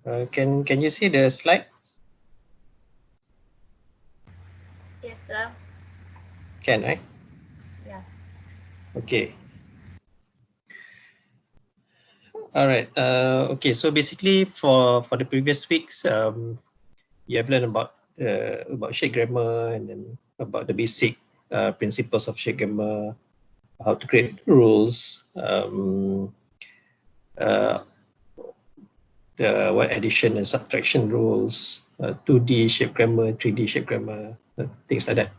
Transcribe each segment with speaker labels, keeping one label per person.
Speaker 1: Can you see the slide?
Speaker 2: Yes, sir.
Speaker 1: Can, right?
Speaker 2: Yeah.
Speaker 1: Okay. All right. Okay. So basically, for the previous weeks, you have learned about shape grammar and then about the basic principles of shape grammar, how to create rules, uh, the what addition and subtraction rules, 2D shape grammar, 3D shape grammar, things like that.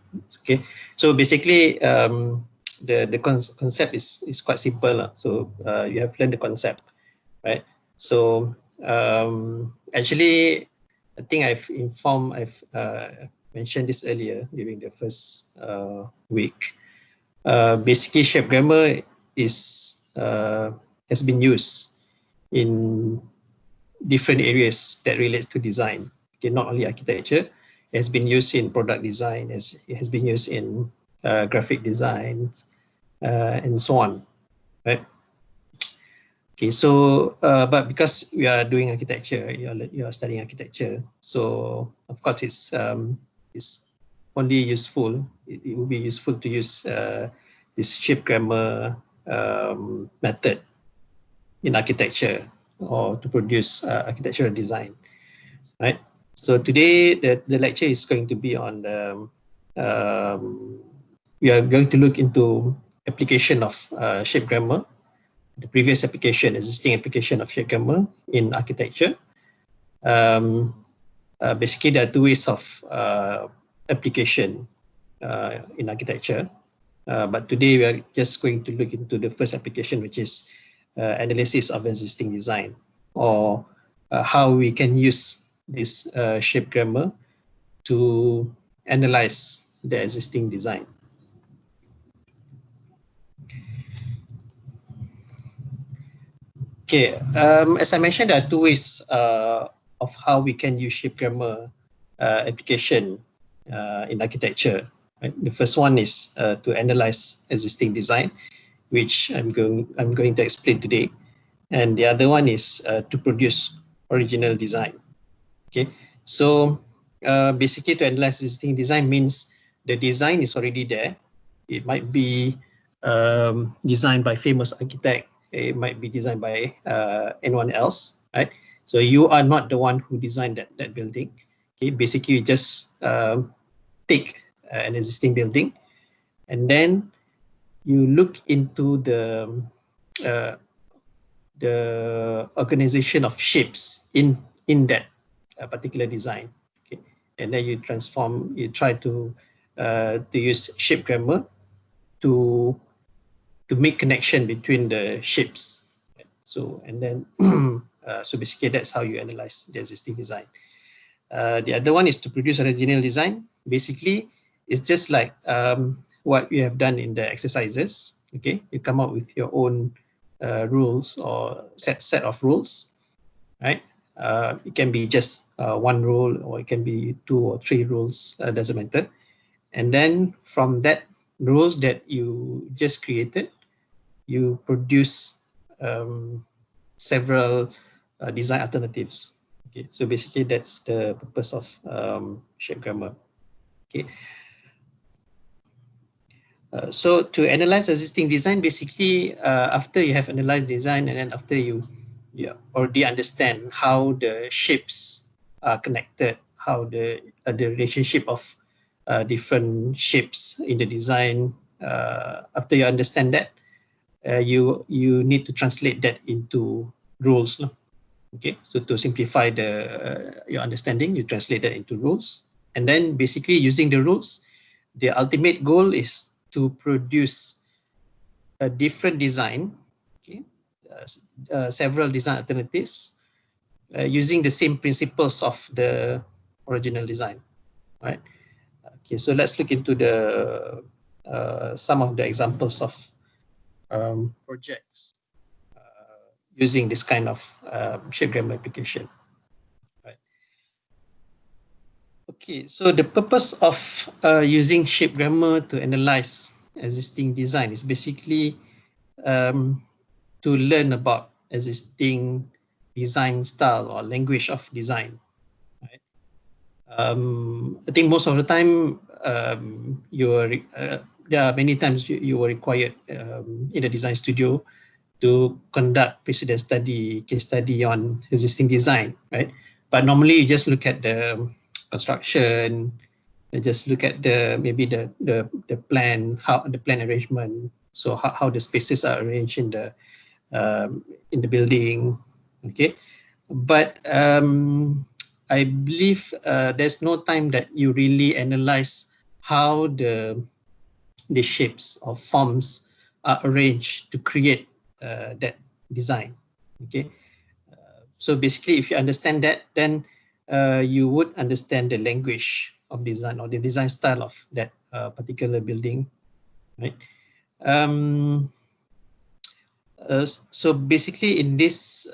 Speaker 1: Okay, so basically the concept is quite simple. So you have learned the concept, right? So actually, I think I've mentioned this earlier during the first week. Basically, shape grammar is has been used in different areas that relates to design. Okay, not only architecture, it has been used in product design, it has been used in graphic design, and so on, right? Okay, so but because we are doing architecture, you are studying architecture, so of course it's only useful. It will be useful to use this shape grammar method in architecture or to produce architectural design, right? So today the lecture is going to be on we are going to look into application of shape grammar, the previous application, existing application of shape grammar in architecture. Basically, there are two ways of application in architecture. But today we are just going to look into the first application, which is analysis of existing design, or how we can use this shape grammar to analyze the existing design. Okay, as I mentioned, there are two ways of how we can use shape grammar application in architecture. Right? The first one is to analyze existing design, which I'm going to explain today, and the other one is to produce original design. Okay, so basically, to analyze existing design means the design is already there. It might be designed by famous architect. It might be designed by anyone else, right? So you are not the one who designed that building. Okay, basically, you just take an existing building, and then you look into uh, the organization of shapes in that particular design. Okay, and then you try to use shape grammar to make connection between the shapes. So and then so basically that's how you analyze the existing design. The other one is to produce original design. Basically, it's just like what you have done in the exercises. Okay, you come up with your own rules or set of rules, right? It can be just one rule, or it can be two or three rules. Doesn't matter. And then from that rules that you just created, you produce several design alternatives. Okay, so basically that's the purpose of shape grammar. Okay, so to analyze existing design, basically after you have analyzed design and then after you already understand how the shapes are connected, how the relationship of different shapes in the design. After you understand that, you need to translate that into rules. No? Okay, so to simplify your understanding, you translate that into rules, and then basically using the rules, the ultimate goal is to produce a different design. Okay, several design alternatives using the same principles of the original design. Right. Okay, so let's look into the some of the examples of projects using this kind of shape grammar application. Right. Okay, so the purpose of using shape grammar to analyze existing design is basically to learn about existing design style or language of design. Right? I think most of the time there are many times you were required in the design studio to conduct precedent study, case study on existing design, right? But normally you just look at the construction, you just look at maybe the plan, how the plan arrangement, so how the spaces are arranged in the building, okay? But I believe there's no time that you really analyze how the shapes or forms are arranged to create that design. Okay, so basically, if you understand that, then you would understand the language of design or the design style of that particular building, right? So basically, in this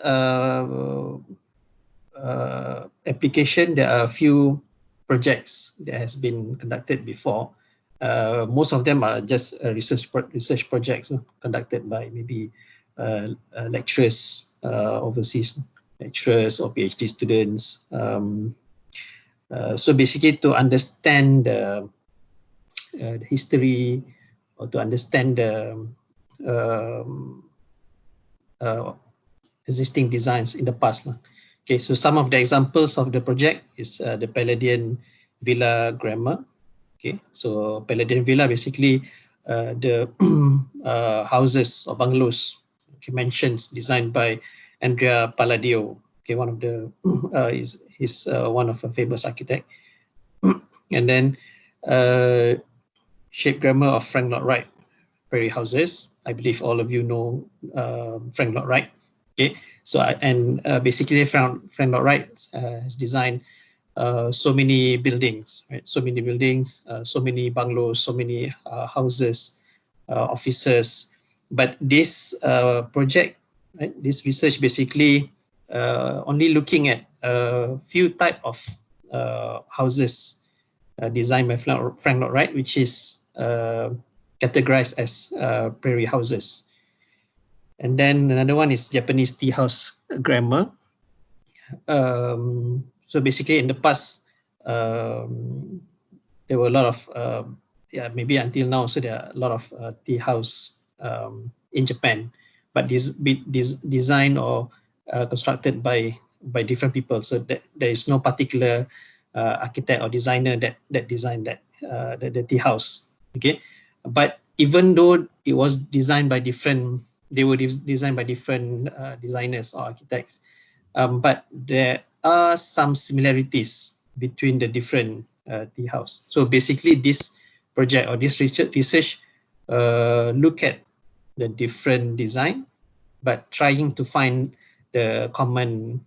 Speaker 1: application, there are a few projects that has been conducted before. Most of them are just research projects conducted by maybe lecturers, overseas lecturers or PhD students. So basically, to understand the history or to understand the existing designs in the past. Okay, so some of the examples of the project is the Palladian Villa Grammar. Okay, so Palladian Villa basically the houses or bungalows, okay, mansions designed by Andrea Palladio. Okay, one of the he's one of a famous architect. And then Shape Grammar of Frank Lloyd Wright, Prairie Houses. I believe all of you know Frank Lloyd Wright. Okay, so basically Frank Lloyd Wright has designed so many buildings, right? So many buildings, so many bungalows, so many houses, offices. But this project, right, this research basically only looking at a few type of houses designed by Frank Lloyd Wright, which is categorized as prairie houses. And then another one is Japanese tea house grammar. So basically, in the past, there were a lot of maybe until now, so there are a lot of tea house in Japan, but this designed or constructed by different people. So there is no particular architect or designer that designed that the tea house. Okay, but even though it was designed by different, they were designed by different designers or architects, but there are some similarities between the different tea house. So basically, this project or this research look at the different design, but trying to find the common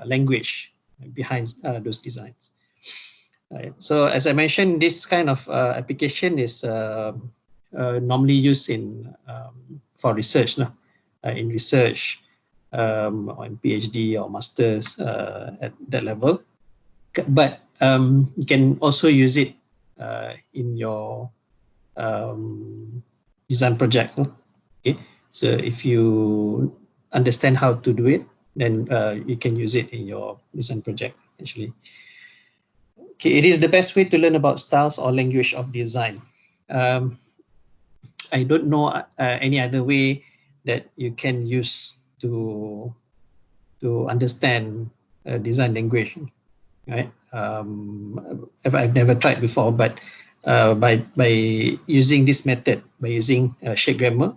Speaker 1: language behind those designs. Right. So as I mentioned, this kind of application is normally used in for research, in research or in PhD or masters at that level. But you can also use it in your design project. Okay, so if you understand how to do it, then you can use it in your design project actually. Okay, it is the best way to learn about styles or language of design. I don't know any other way that you can use to understand design language, right? I've never tried before, but by using this method, by using Shape Grammar,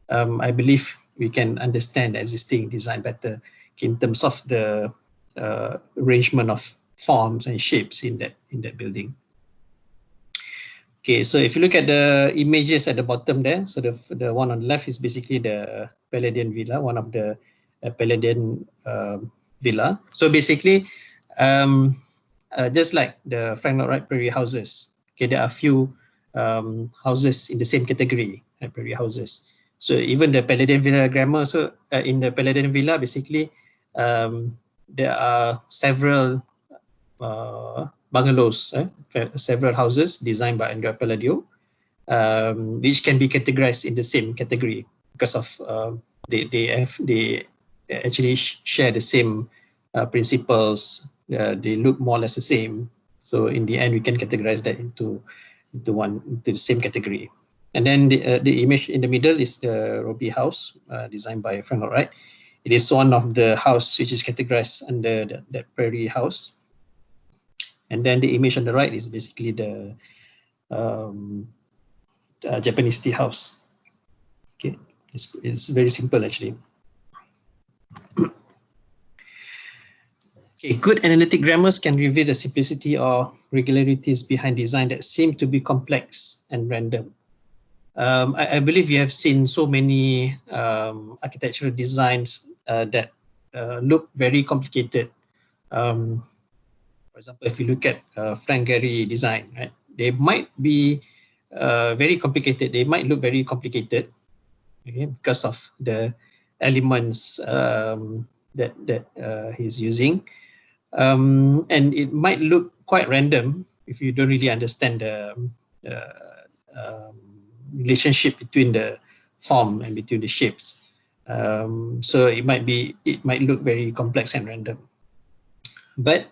Speaker 1: I believe we can understand the existing design better in terms of the arrangement of forms and shapes in that building. Okay, so if you look at the images at the bottom there, so the one on the left is basically the Palladian Villa, one of the Palladian villa. So basically, just like the Frank Lloyd Wright prairie houses, okay, there are a few houses in the same category, prairie houses. So even the Palladian Villa grammar, so in the Palladian Villa, basically, there are several bungalows, several houses designed by Andrea Palladio, which can be categorized in the same category because of they actually share the same principles. They look more or less the same. So in the end, we can categorize that into the same category. And then the image in the middle is the Roby house, designed by Frank Lloyd Wright. It is one of the house which is categorized under that Prairie house. And then the image on the right is basically the Japanese tea house. Okay, it's very simple actually. Okay, good analytic grammars can reveal the simplicity or regularities behind design that seem to be complex and random. I believe you have seen so many architectural designs that look very complicated. For example, if you look at Frank Gehry design, right, they might be very complicated. They might look very complicated, okay, because of the elements that he's using, and it might look quite random if you don't really understand the relationship between the form and between the shapes. So it might look very complex and random. But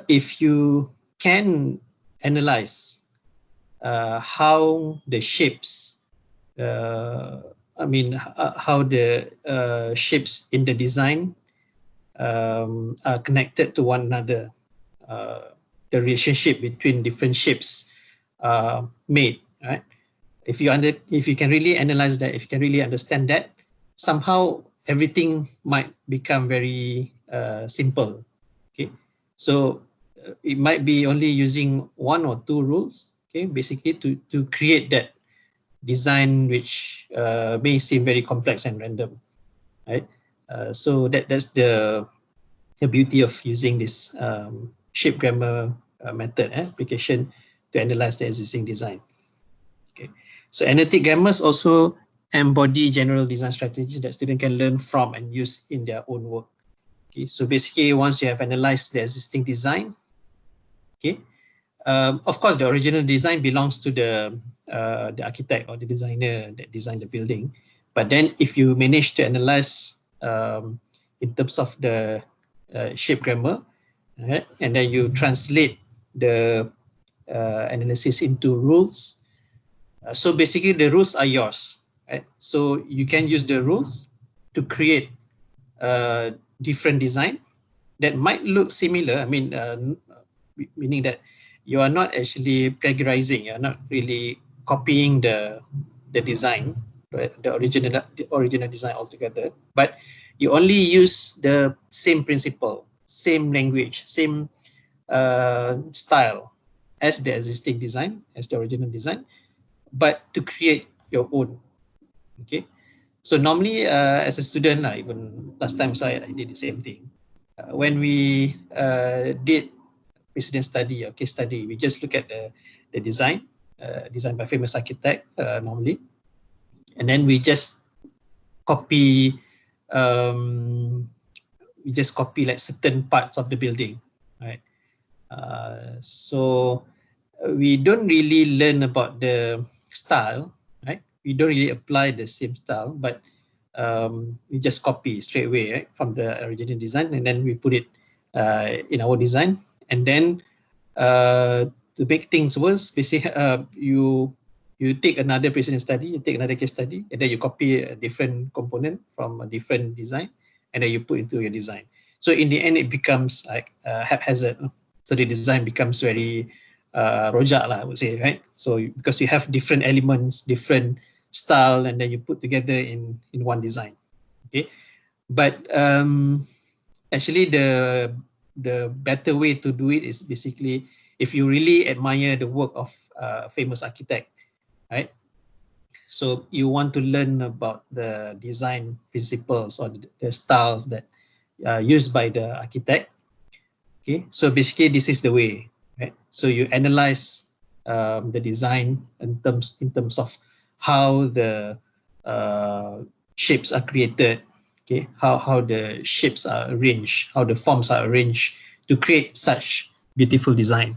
Speaker 1: if you can analyze how the shapes, how the shapes in the design are connected to one another, the relationship between different shapes made, right? If you can really analyze that, if you can really understand that, somehow everything might become very simple. Okay, so it might be only using one or two rules, okay, basically to create that design which may seem very complex and random, right? So that's the beauty of using this shape grammar method application to analyze the existing design. Okay, so analytic grammars also embody general design strategies that students can learn from and use in their own work. Okay, so basically, once you have analyzed the existing design, okay, of course, the original design belongs to the architect or the designer that designed the building. But then, if you manage to analyze in terms of the shape grammar, right, and then you translate the analysis into rules. So basically, the rules are yours, right? So you can use the rules to create different design that might look similar. I mean, meaning that you are not actually plagiarizing. You're not really copying the design, right? the original design altogether. But you only use the same principle, same language, same style as the existing design, as the original design, but to create your own. Okay. So normally, as a student, even last time, so I did the same thing. When we did precedent study or case study, we just look at the design, designed by famous architect normally, and then we just copy like certain parts of the building, right? So we don't really learn about the style, right? We don't really apply the same style, but we just copy straight away, right, from the original design, and then we put it in our design. And then to make things worse, basically, you take another precedent study, you take another case study, and then you copy a different component from a different design, and then you put into your design. So in the end, it becomes like haphazard. So the design becomes very rojak, I would say, right? So because you have different elements, different style, and then you put together in one design. Okay, but actually the better way to do it is basically, if you really admire the work of a famous architect, right? So you want to learn about the design principles or the styles that are used by the architect. Okay, so basically this is the way, right? So you analyze the design in terms of how the shapes are created, okay, how the shapes are arranged, how the forms are arranged to create such beautiful design,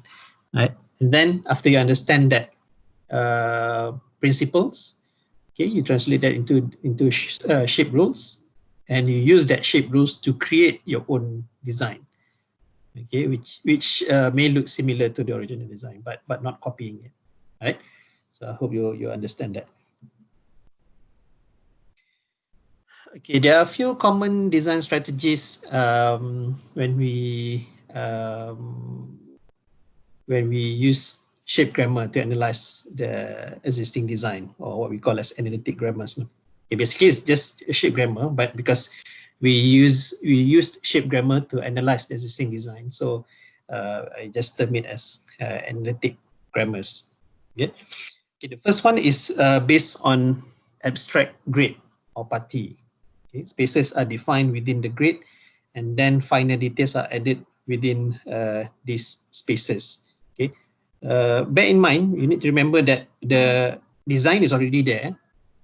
Speaker 1: right? And then after you understand that principles, okay, you translate that into shape rules, and you use that shape rules to create your own design. Okay, which may look similar to the original design, but not copying it, right? So I hope you understand that. Okay, there are a few common design strategies when we use shape grammar to analyze the existing design, or what we call as analytic grammars. Okay, basically, it's just shape grammar, but because we used shape grammar to analyze the existing design, so I just term it as analytic grammars. Okay. Okay, the first one is based on abstract grid or party. Okay, spaces are defined within the grid, and then finer details are added within these spaces. Okay, bear in mind, you need to remember that the design is already there.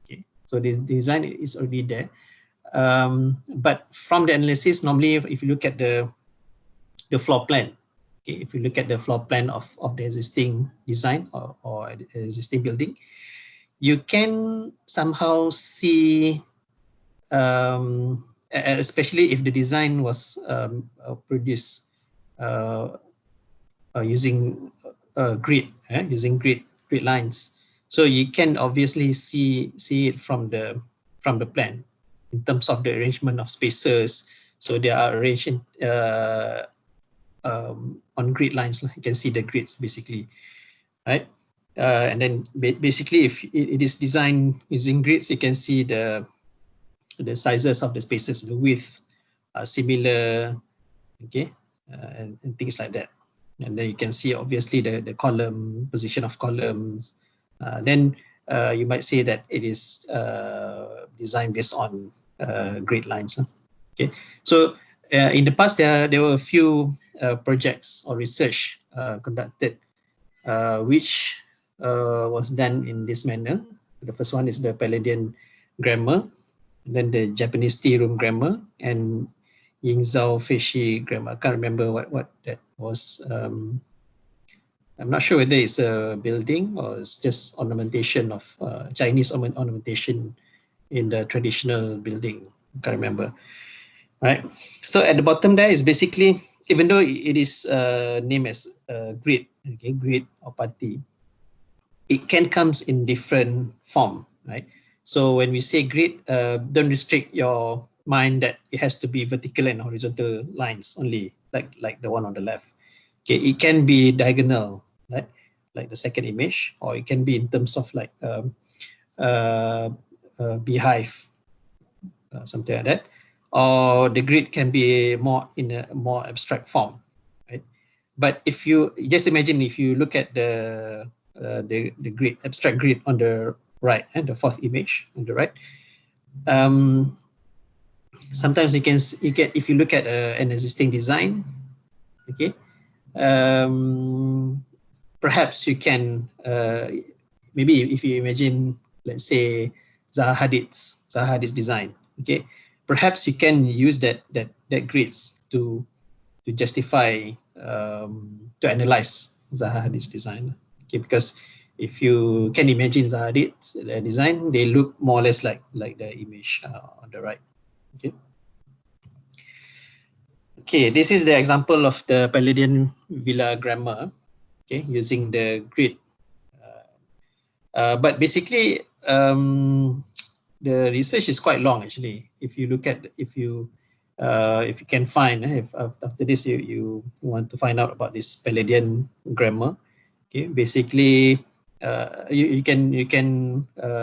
Speaker 1: Okay, so the design is already there, but from the analysis, normally if you look at the floor plan, okay, if you look at the floor plan of the existing design or existing building, you can somehow see, especially if the design was produced using grid, using grid lines. So you can obviously see it from the plan in terms of the arrangement of spaces. So they are arranged in, on grid lines. You can see the grids basically, right? And then basically, if it is designed using grids, you can see the sizes of the spaces, the width are similar, okay, and things like that. And then you can see obviously the column position of columns. Then you might say that it is designed based on grid lines. Okay, so in the past there were a few projects or research conducted which was done in this manner. The first one is the Palladian grammar, then the Japanese tea room grammar, and Yingzhou Feishi grammar. I can't remember what that was. I'm not sure whether it's a building or it's just ornamentation of Chinese ornamentation in the traditional building. I can't remember. Right. So at the bottom there is basically, even though it is named as grid, okay, grid or party, it can comes in different form, right? So when we say grid, don't restrict your mind that it has to be vertical and horizontal lines only, like the one on the left. Okay, it can be diagonal, right? Like the second image, or it can be in terms of like beehive, something like that. Or the grid can be more in a more abstract form, right? But if you just imagine, if you look at the grid, abstract grid on the right, and the fourth image on the right, sometimes you can if you look at an existing design, okay, perhaps you can maybe if you imagine, let's say Zaha Hadid's design, okay, perhaps you can use that grids to justify, to analyze Zaha Hadid's design, okay, because if you can imagine Zaha Hadid's design, they look more or less like the image on the right. Okay. Okay, this is the example of the Palladian Villa grammar, okay, using the grid. But basically, the research is quite long actually. If you look at, if you can find, if after this you want to find out about this Palladian grammar, okay, basically you can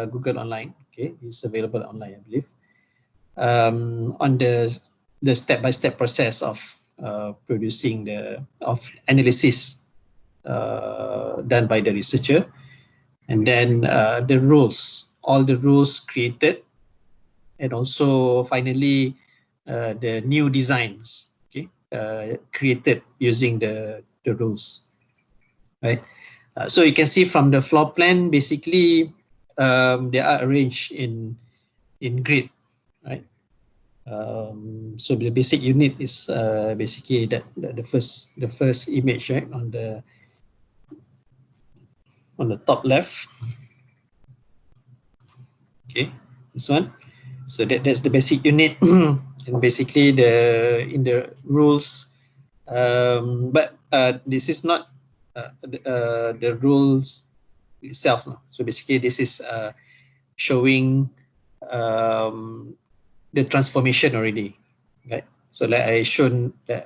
Speaker 1: Google online. Okay, it's available online, I believe. On the step-by-step process of producing of analysis done by the researcher, and then the rules, all the rules created, and also finally the new designs, okay, created using the rules, right? So you can see from the floor plan, basically they are arranged in grid, right? So the basic unit is basically the first image, right, on the top left. Okay, this one. So that's the basic unit, and basically in the rules. But this is not the rules itself. No? So basically, this is showing the transformation already, right? So like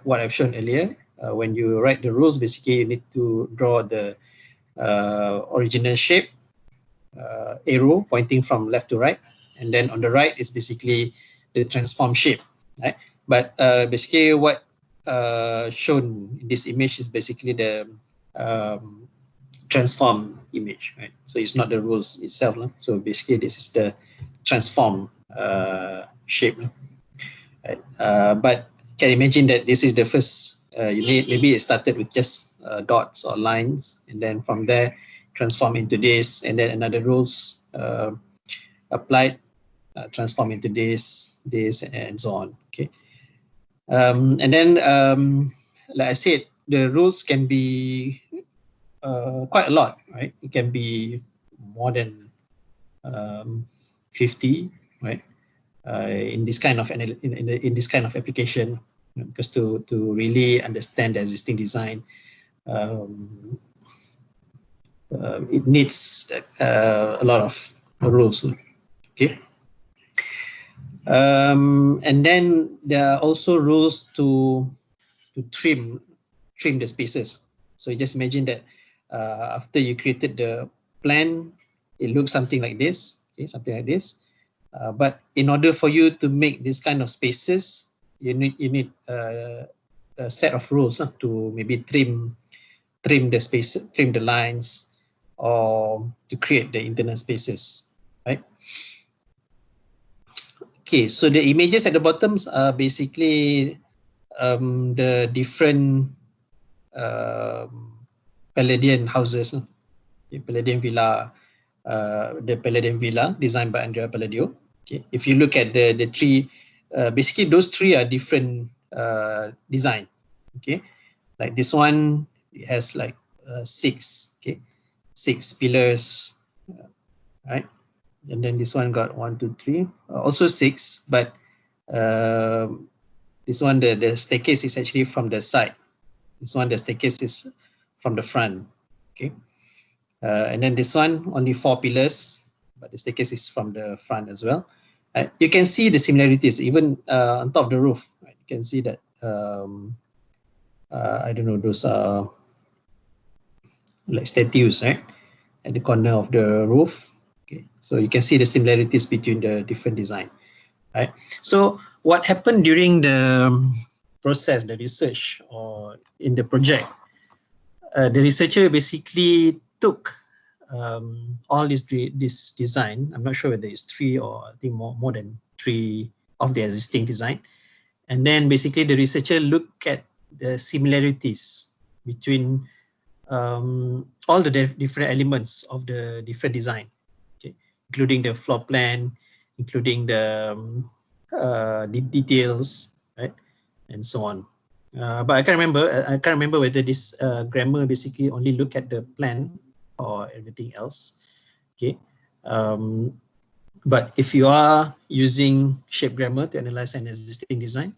Speaker 1: what I've shown earlier, when you write the rules, basically you need to draw the original shape, arrow pointing from left to right, and then on the right is basically the transform shape, right? But basically what shown in this image is basically the transform image, right? So it's not the rules itself. So basically this is the transform shape. Right? But can imagine that this is the first unit. Maybe it started with just dots or lines, and then from there transform into this, and then another rules applied, transform into this, and so on. Okay, and then like I said, the rules can be quite a lot, right? It can be more than 50, right? In this kind of in this kind of application, because to really understand the existing design, it needs a lot of rules. Okay. And then there are also rules to trim the spaces. So you just imagine that after you created the plan, it looks something like this. Okay, something like this. But in order for you to make this kind of spaces, you need a set of rules to maybe trim the space, trim the lines, or to create the internal spaces, right? Okay, so the images at the bottom are basically the different Palladian houses, the Palladian Villa, the Palladian Villa designed by Andrea Palladio. Okay. If you look at the three, basically those three are different design. Okay, like this one, it has like 6 pillars, right? And then this one got 1, 2, 3, also 6, but this one the staircase is actually from the side. This one the staircase is from the front. Okay, and then this one only 4 pillars, but the staircase is from the front as well. You can see the similarities even on top of the roof. Right? You can see that I don't know, those are like statues, right, at the corner of the roof. Okay, so you can see the similarities between the different design, right? So what happened during the process, the research, or in the project? The researcher basically took all this design. I'm not sure whether it's 3 or I think more than 3 of the existing design, and then basically the researcher looked at the similarities between all the different elements of the different design, okay, including the floor plan, including the details, right, and so on. But I can't remember whether this grammar basically only look at the plan or everything else. Okay, but if you are using shape grammar to analyze an existing design,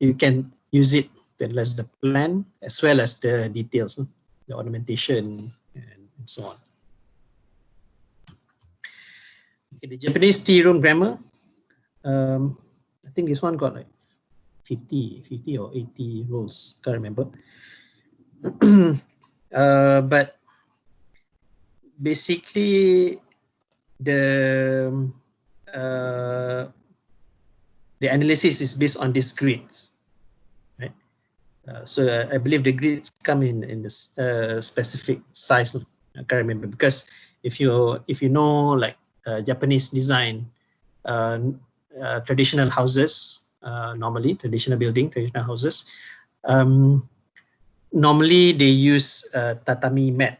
Speaker 1: you can use it to analyze the plan as well as the details, the ornamentation, and so on. Okay, the Japanese tea room grammar. I think this one got like 50 or 80 rules, can't remember. But basically the analysis is based on these grids, right? So I believe the grids come in this specific size. I can't remember, because if you know like Japanese design, traditional houses, normally traditional houses, normally they use tatami mat.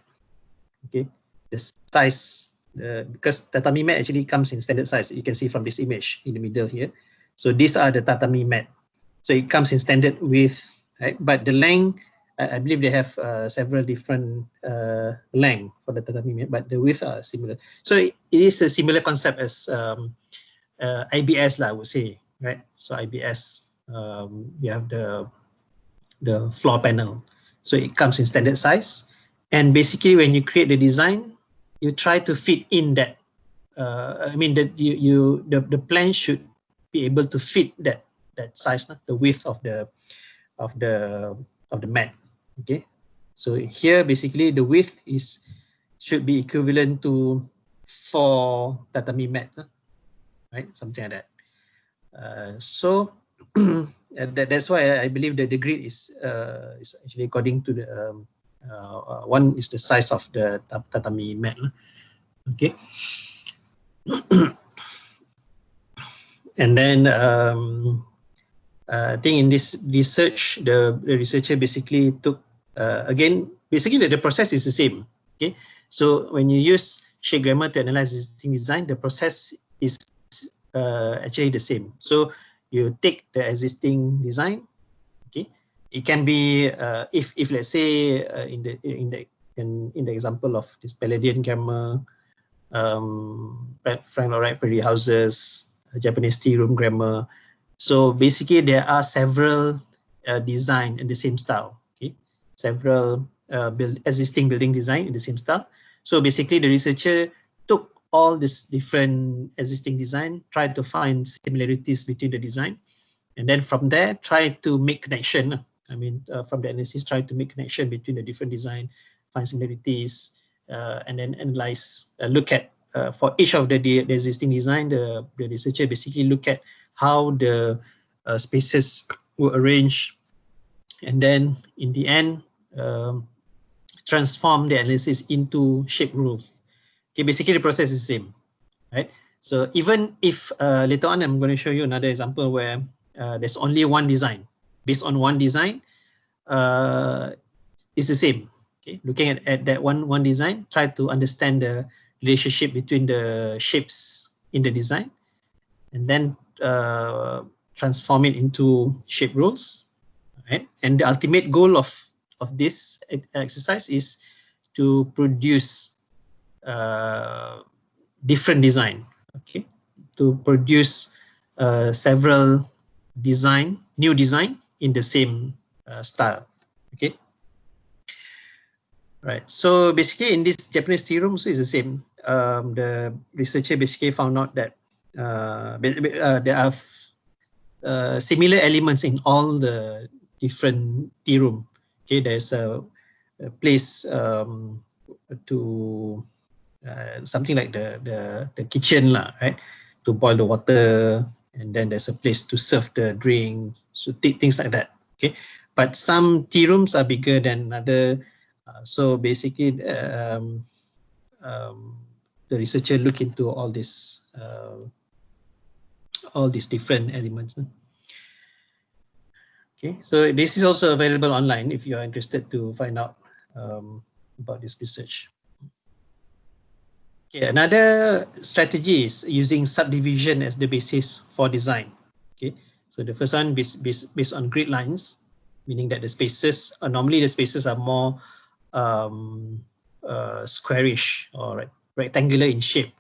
Speaker 1: Okay, the size, because tatami mat actually comes in standard size. You can see from this image in the middle here. So these are the tatami mat. So it comes in standard width, right? But the length, I believe they have several different length for the tatami mat, but the width are similar. So it is a similar concept as IBS lah, I would say, right? So IBS, we have the floor panel. So it comes in standard size. And basically when you create the design, you try to fit in that, I mean that the plan should be able to fit that size, the width of the mat. Okay, so here basically the width should be equivalent to 4 tatami mat, right? Something like that. So that's why I believe that the grid is actually according to the one is the size of the tatami mat. Okay. And then I think in this research, the researcher basically took again, basically the process is the same. Okay, so when you use shape grammar to analyze existing design, the process is actually the same. So you take the existing design. Okay, it can be if let's say in the example of this Palladian grammar, Frank Lloyd Wright Prairie houses, Japanese tea room grammar. So basically there are several design in the same style. Okay, several existing building design in the same style. So basically the researcher took all this different existing design, tried to find similarities between the design, and then from there try to make connection. I mean, from the analysis, try to make connection between the different design, find similarities, and then analyze, look at for each of the existing design, the researcher basically look at how the spaces were arranged, and then in the end transform the analysis into shape rules. Okay, basically the process is the same, right? So even if later on I'm going to show you another example where there's only one design, based on one design, it's the same. Okay, looking at that one design, try to understand the relationship between the shapes in the design, and then transform it into shape rules, right? And the ultimate goal of this exercise is to produce different design. Okay, to produce several new design in the same style. Okay. Right. So basically, in this Japanese tea room, so it's the same. The researcher basically found out that there are similar elements in all the different tea room. Okay, there's a place to something like the kitchen lah, right? To boil the water, and then there's a place to serve the drink. So things like that. Okay, but some tea rooms are bigger than other. So basically, the researcher look into all these different elements. Okay, so this is also available online if you are interested to find out about this research. Okay, another strategy is using subdivision as the basis for design. Okay, so the first one based on grid lines, meaning that the spaces normally the spaces are more squarish or rectangular in shape.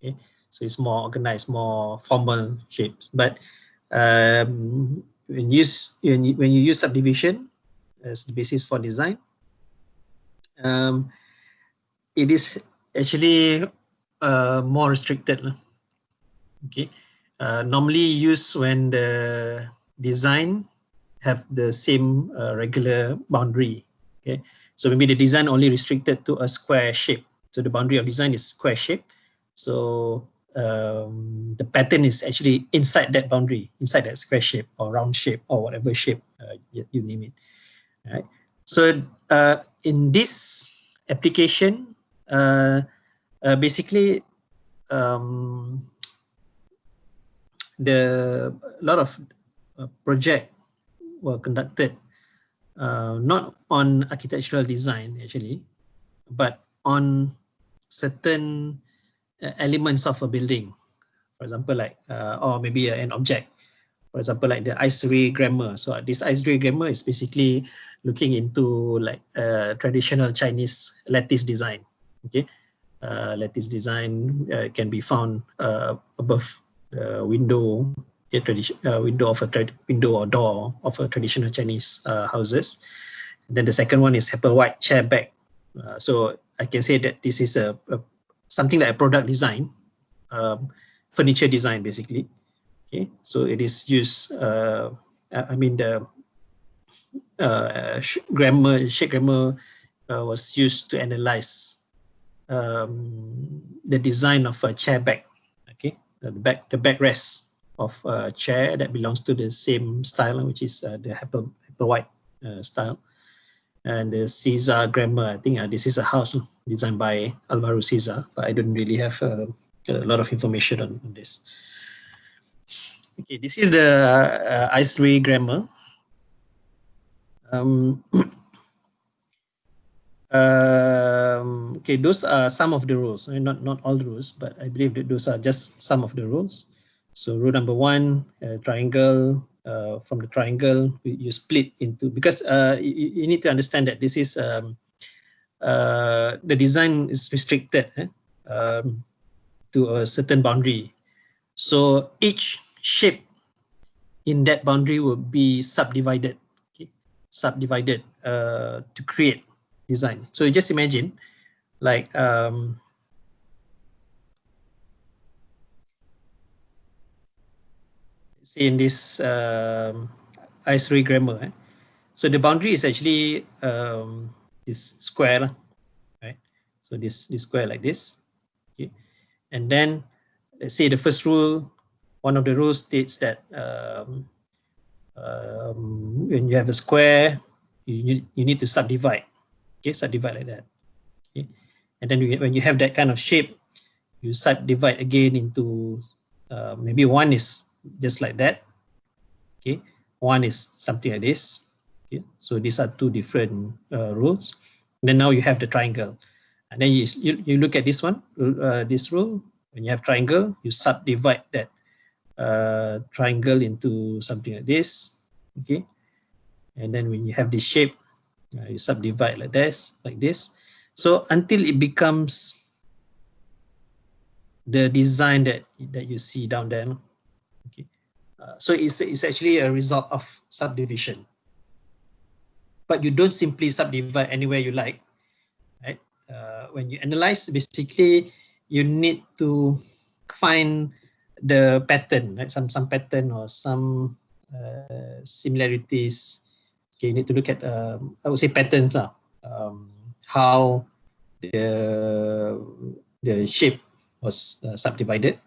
Speaker 1: Okay, so it's more organized, more formal shapes. But when you use subdivision as the basis for design, it is actually more restricted. Okay, normally used when the design have the same regular boundary. Okay, so maybe the design only restricted to a square shape. So the boundary of design is square shape. So the pattern is actually inside that boundary, inside that square shape or round shape or whatever shape you name it. All right. So in this application, basically a lot of project were conducted not on architectural design actually, but on certain elements of a building. For example, like or maybe an object. For example, like the ice-ray grammar. So this ice-ray grammar is basically looking into like traditional Chinese lattice design. Okay, lattice design can be found above window, window or door of a traditional Chinese houses. And then the second one is Applewhite chair back. So I can say that this is something like a product design, furniture design basically. Okay, so it is used. I mean the Shade grammar was used to analyze the design of a chair back. Okay, the backrest of a chair that belongs to the same style, which is the Applewhite style. And the Caesar grammar, I think this is a house designed by Alvaro Caesar, but I don't really have a lot of information on this. Okay, this is the Ice-Ray grammar. Okay, those are some of the rules. Not all the rules, but I believe that those are just some of the rules. So rule number one, triangle. From the triangle, you split into, because you need to understand that this is the design is restricted to a certain boundary. So each shape in that boundary will be subdivided. Okay? Subdivided to create design. So you just imagine, like say in this Ice-Ray grammar, so the boundary is actually this square, right? So this square like this, okay. And then let's say the first rule, one of the rules states that when you have a square, you need to subdivide. Okay, subdivide like that. Okay, and then when you have that kind of shape, you subdivide again into maybe one is just like that. Okay, one is something like this. Okay, so these are two different rules. And then now you have the triangle, and then you look at this one, this rule. When you have triangle, you subdivide that triangle into something like this. Okay, and then when you have this shape, you subdivide like this, So until it becomes the design that you see down there. Okay, so it's actually a result of subdivision. But you don't simply subdivide anywhere you like, right? When you analyze, basically you need to find the pattern, right? Some pattern or some similarities. Okay, you need to look at I would say patterns lah. How the shape was subdivided,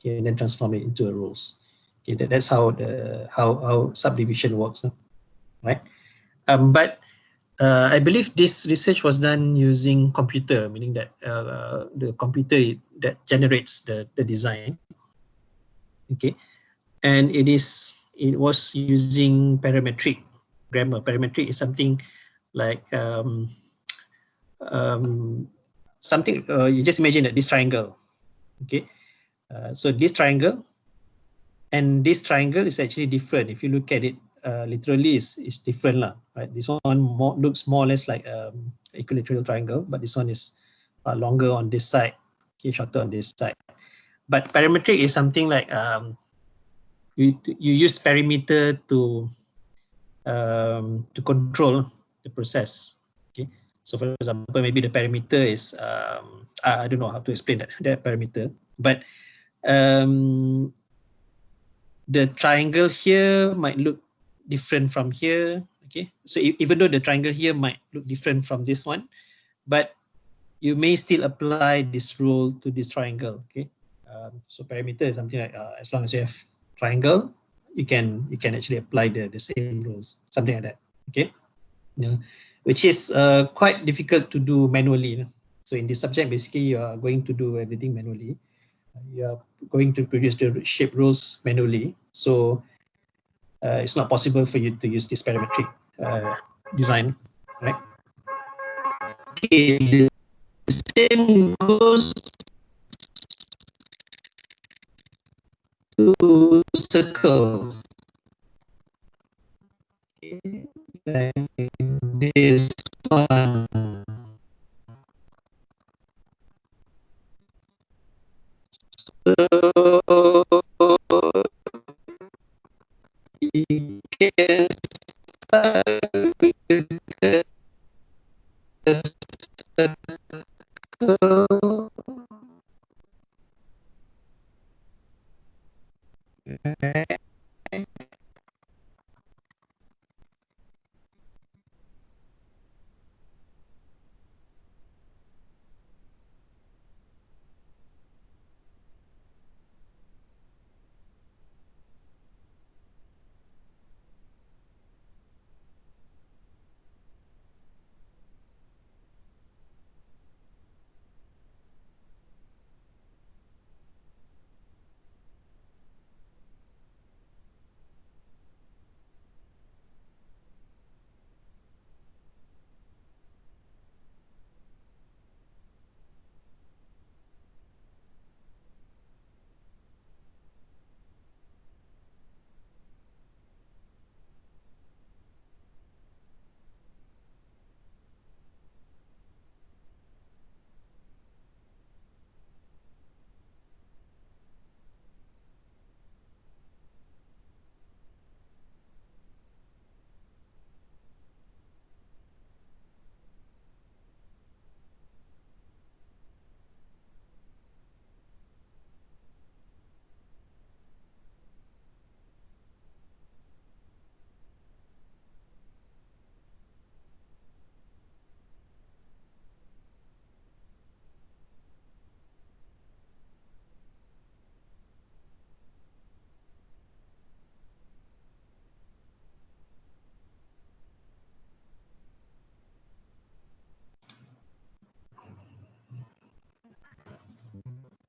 Speaker 1: okay, and then transform it into a rules. Okay, that's how how subdivision works, right? But I believe this research was done using computer, meaning that the computer that generates the design. Okay, and it was using parametric grammar. Parametric is something like something you just imagine that this triangle. Okay, so this triangle and this triangle is actually different. If you look at it literally, it's different lah, right? This one looks more or less like equilateral triangle, but this one is longer on this side, okay, shorter on this side. But parametric is something like you use perimeter to control the process. Okay, so for example, maybe the perimeter is I don't know how to explain that perimeter, but the triangle here might look different from here. Okay, so even though the triangle here might look different from this one, but you may still apply this rule to this triangle. Okay, so perimeter is something like as long as you have triangle, you can actually apply the same rules, something like that. Okay, yeah, which is quite difficult to do manually. So in this subject, basically you are going to do everything manually. You are going to produce the shape rules manually. So it's not possible for you to use this parametric design, right? Okay, the same goes to circles. Okay, like this one. So can start with the circle.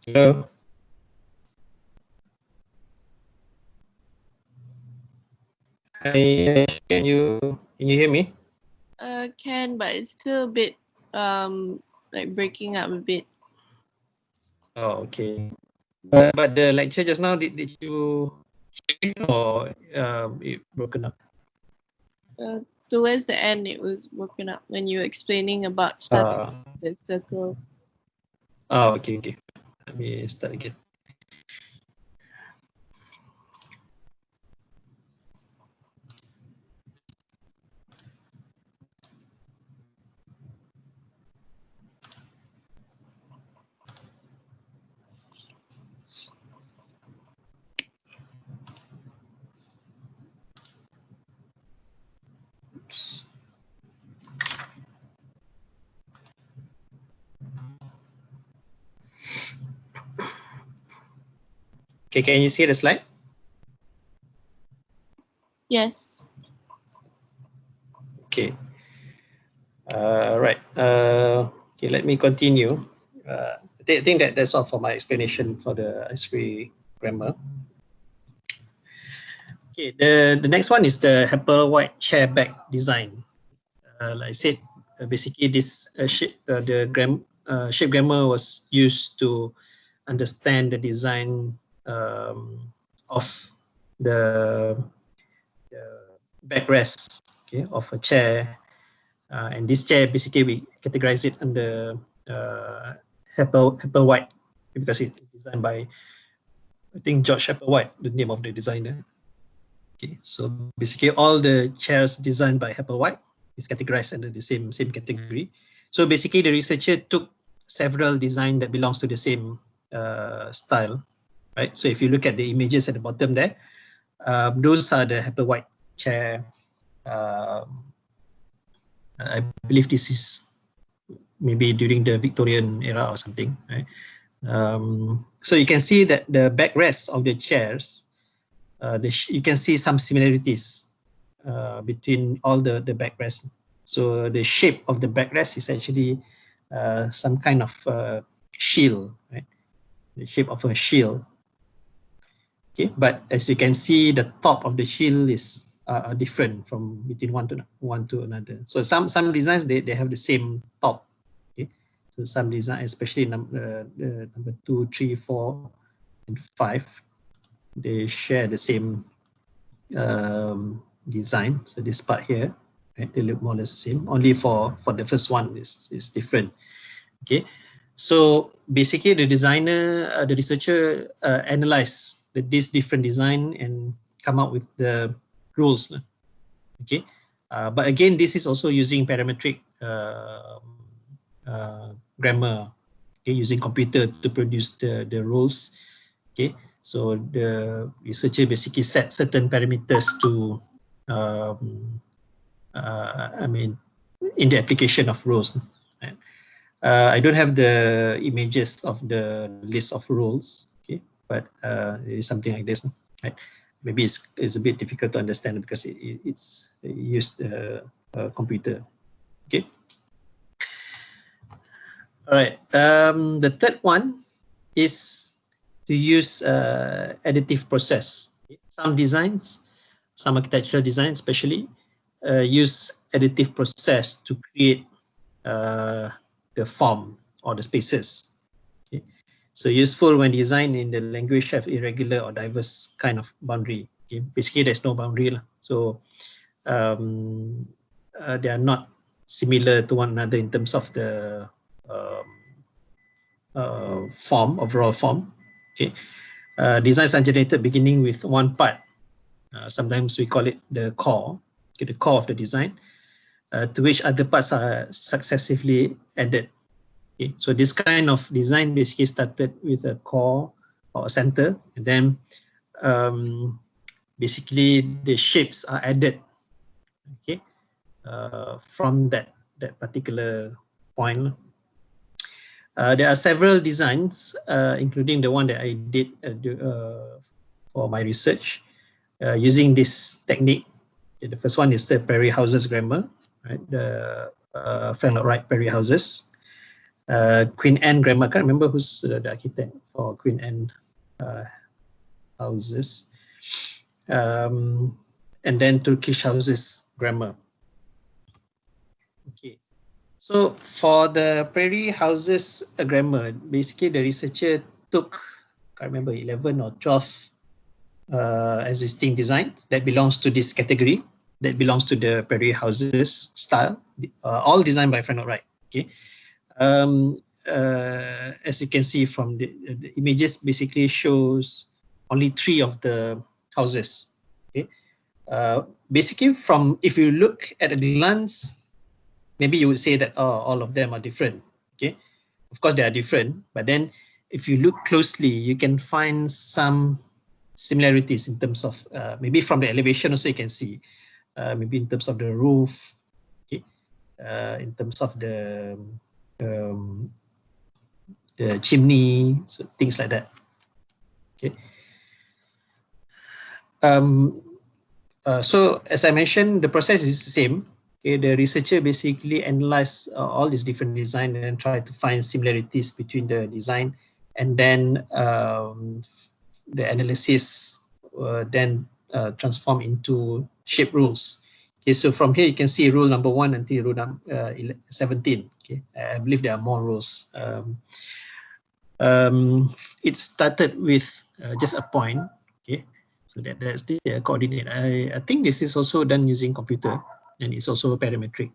Speaker 1: Hello. Hi, can you hear me?
Speaker 3: Can, but it's still a bit like breaking up a bit.
Speaker 1: Oh, okay. But the lecture just now, did you hear it or it broken up?
Speaker 3: Towards the end, it was broken up when you were explaining about starting the circle.
Speaker 1: Oh, okay, okay. Let me start again. Oops. Okay, can you see the slide?
Speaker 3: Yes.
Speaker 1: Okay. Right. Okay, let me continue. I think that's all for my explanation for the Esri grammar. Okay, the next one is the Hepplewhite chair back design. Like I said, basically this shape grammar was used to understand the design of the backrest, okay, of a chair. And this chair, basically, we categorize it under Hepplewhite because it's designed by, I think, George Hepplewhite, the name of the designer. Okay, so basically all the chairs designed by Hepplewhite is categorized under the same category. So basically, the researcher took several designs that belongs to the same style, right? So if you look at the images at the bottom there, those are the Hepplewhite chair. I believe this is maybe during the Victorian era or something, right? So you can see that the backrest of the chairs, you can see some similarities between all the backrests. So the shape of the backrest is actually some kind of shield, right? The shape of a shield. Okay, but as you can see, the top of the shield is different from between one to another. So some designs they have the same top. Okay, so some design, especially number 2, 3, 4, and 5, they share the same design. So this part here, right, they look more or less the same. Only for the first one is different. Okay, so basically the designer, the researcher analyzed this different design and come up with the rules Okay, but again, this is also using parametric grammar. Okay, using computer to produce the rules. Okay, so the researcher basically set certain parameters to, I mean, in the application of rules. Right? I don't have the images of the list of rules. Okay, but it is something like this. Right? Maybe it's a bit difficult to understand because it's used computer. Okay. All right. The third one is to use additive process. Some designs, some architectural designs especially, use additive process to create the form or the spaces. Okay. So useful when designed in the language have irregular or diverse kind of boundary. Okay. Basically, there's no boundary. So they are not similar to one another in terms of the form, overall form. Okay. Designs are generated beginning with one part. Sometimes we call it the core, okay, the core of the design, to which other parts are successively added. Okay. So this kind of design basically started with a core or a center, and then basically the shapes are added, okay, from that particular point. There are several designs, including the one that I did for my research, using this technique. Okay, the first one is the Perry houses grammar, right? The Frank Lloyd Wright Perry houses. Queen Anne grammar. I can't remember who's the architect for Queen Anne houses. And then Turkish houses grammar. Okay. So for the Prairie houses grammar, basically the researcher took, I can't remember, 11 or 12 existing designs that belongs to this category, that belongs to the Prairie houses style, all designed by Frank Lloyd Wright. Okay. As you can see from the images, basically shows only 3 of the houses. Okay. Basically, from if you look at a glance, maybe you would say that all of them are different. Okay, of course they are different, but then if you look closely, you can find some similarities in terms of maybe from the elevation also you can see, maybe in terms of the roof, okay, in terms of the chimney, so things like that. Okay. So as I mentioned, the process is the same. Okay, the researcher basically analyze all these different designs and then try to find similarities between the design, and then the analysis then transform into shape rules. Okay, so from here you can see rule number 1 until rule 17. Okay, I believe there are more rules. It started with just a point. Okay, so that's the coordinate. I think this is also done using computer, and it's also parametric.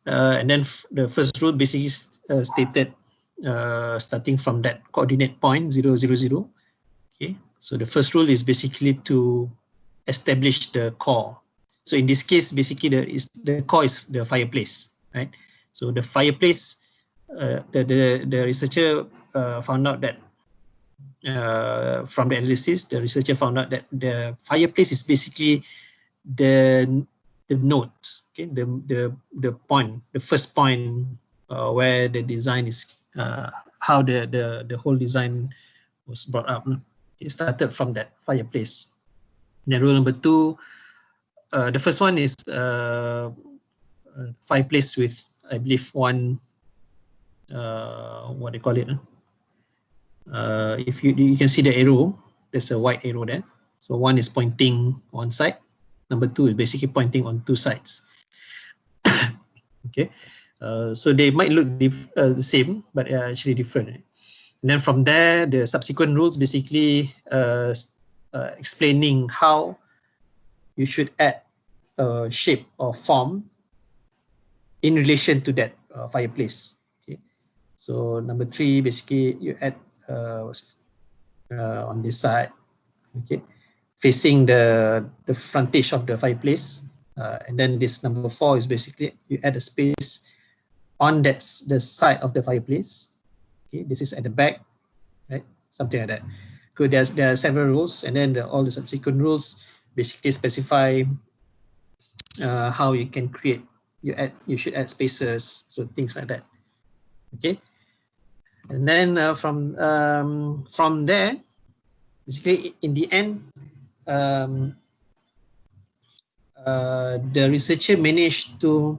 Speaker 1: And then the first rule basically stated starting from that coordinate point 0, 0, 0. Okay, so the first rule is basically to establish the core. So in this case, basically the core is the fireplace, right? So the fireplace, the researcher found out that from the analysis, the researcher found out that the fireplace is basically the node, okay, the point, the first point where the design is, how the whole design was brought up. It started from that fireplace. Then rule number 2, the first one is fireplace with, I believe, one, what they call it. If you can see the arrow, there's a white arrow there. So one is pointing one side. Number 2 is basically pointing on 2 sides. Okay, so they might look the same, but actually different. And then from there, the subsequent rules basically explaining how you should add shape or form in relation to that fireplace. Okay, so number 3, basically you add on this side. Okay, facing the frontage of the fireplace. And then this number 4 is basically you add a space on the side of the fireplace. Okay, this is at the back, right? Something like that. Good. There are several rules, and then all the subsequent rules basically specify how you can create. You should add spaces, so things like that. Okay, and then from there, basically in the end, the researcher managed to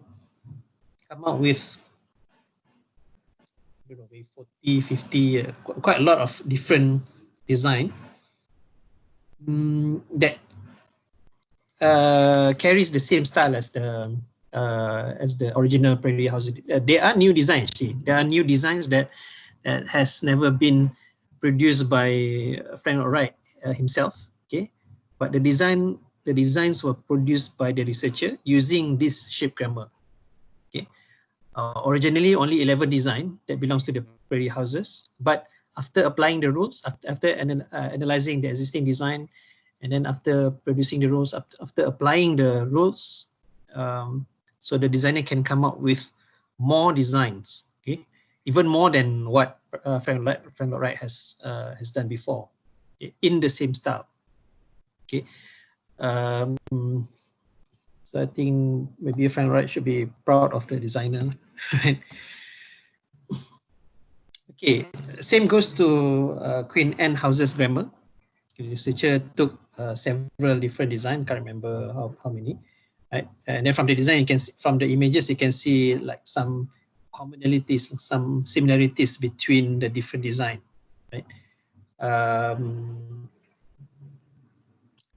Speaker 1: come up with, I don't know, maybe 40, 50, quite a lot of different design that carries the same style as the original Prairie House. There are new designs. Actually, there are new designs that has never been produced by Frank Lloyd Wright himself. Okay, but the designs were produced by the researcher using this shape grammar. Okay, originally only 11 design that belongs to the Prairie Houses, but after applying the rules, after analyzing the existing design, and then after producing the rules, after applying the rules, so the designer can come up with more designs, okay, even more than what Frank Lloyd Wright has done before, okay, in the same style. Okay, so I think maybe Frank Lloyd Wright should be proud of the designer, right? Okay, same goes to Queen Anne Houses grammar. The researcher took several different designs. Can't remember how many, right? And then from the design, you can see, from the images, you can see like some commonalities, some similarities between the different design, right?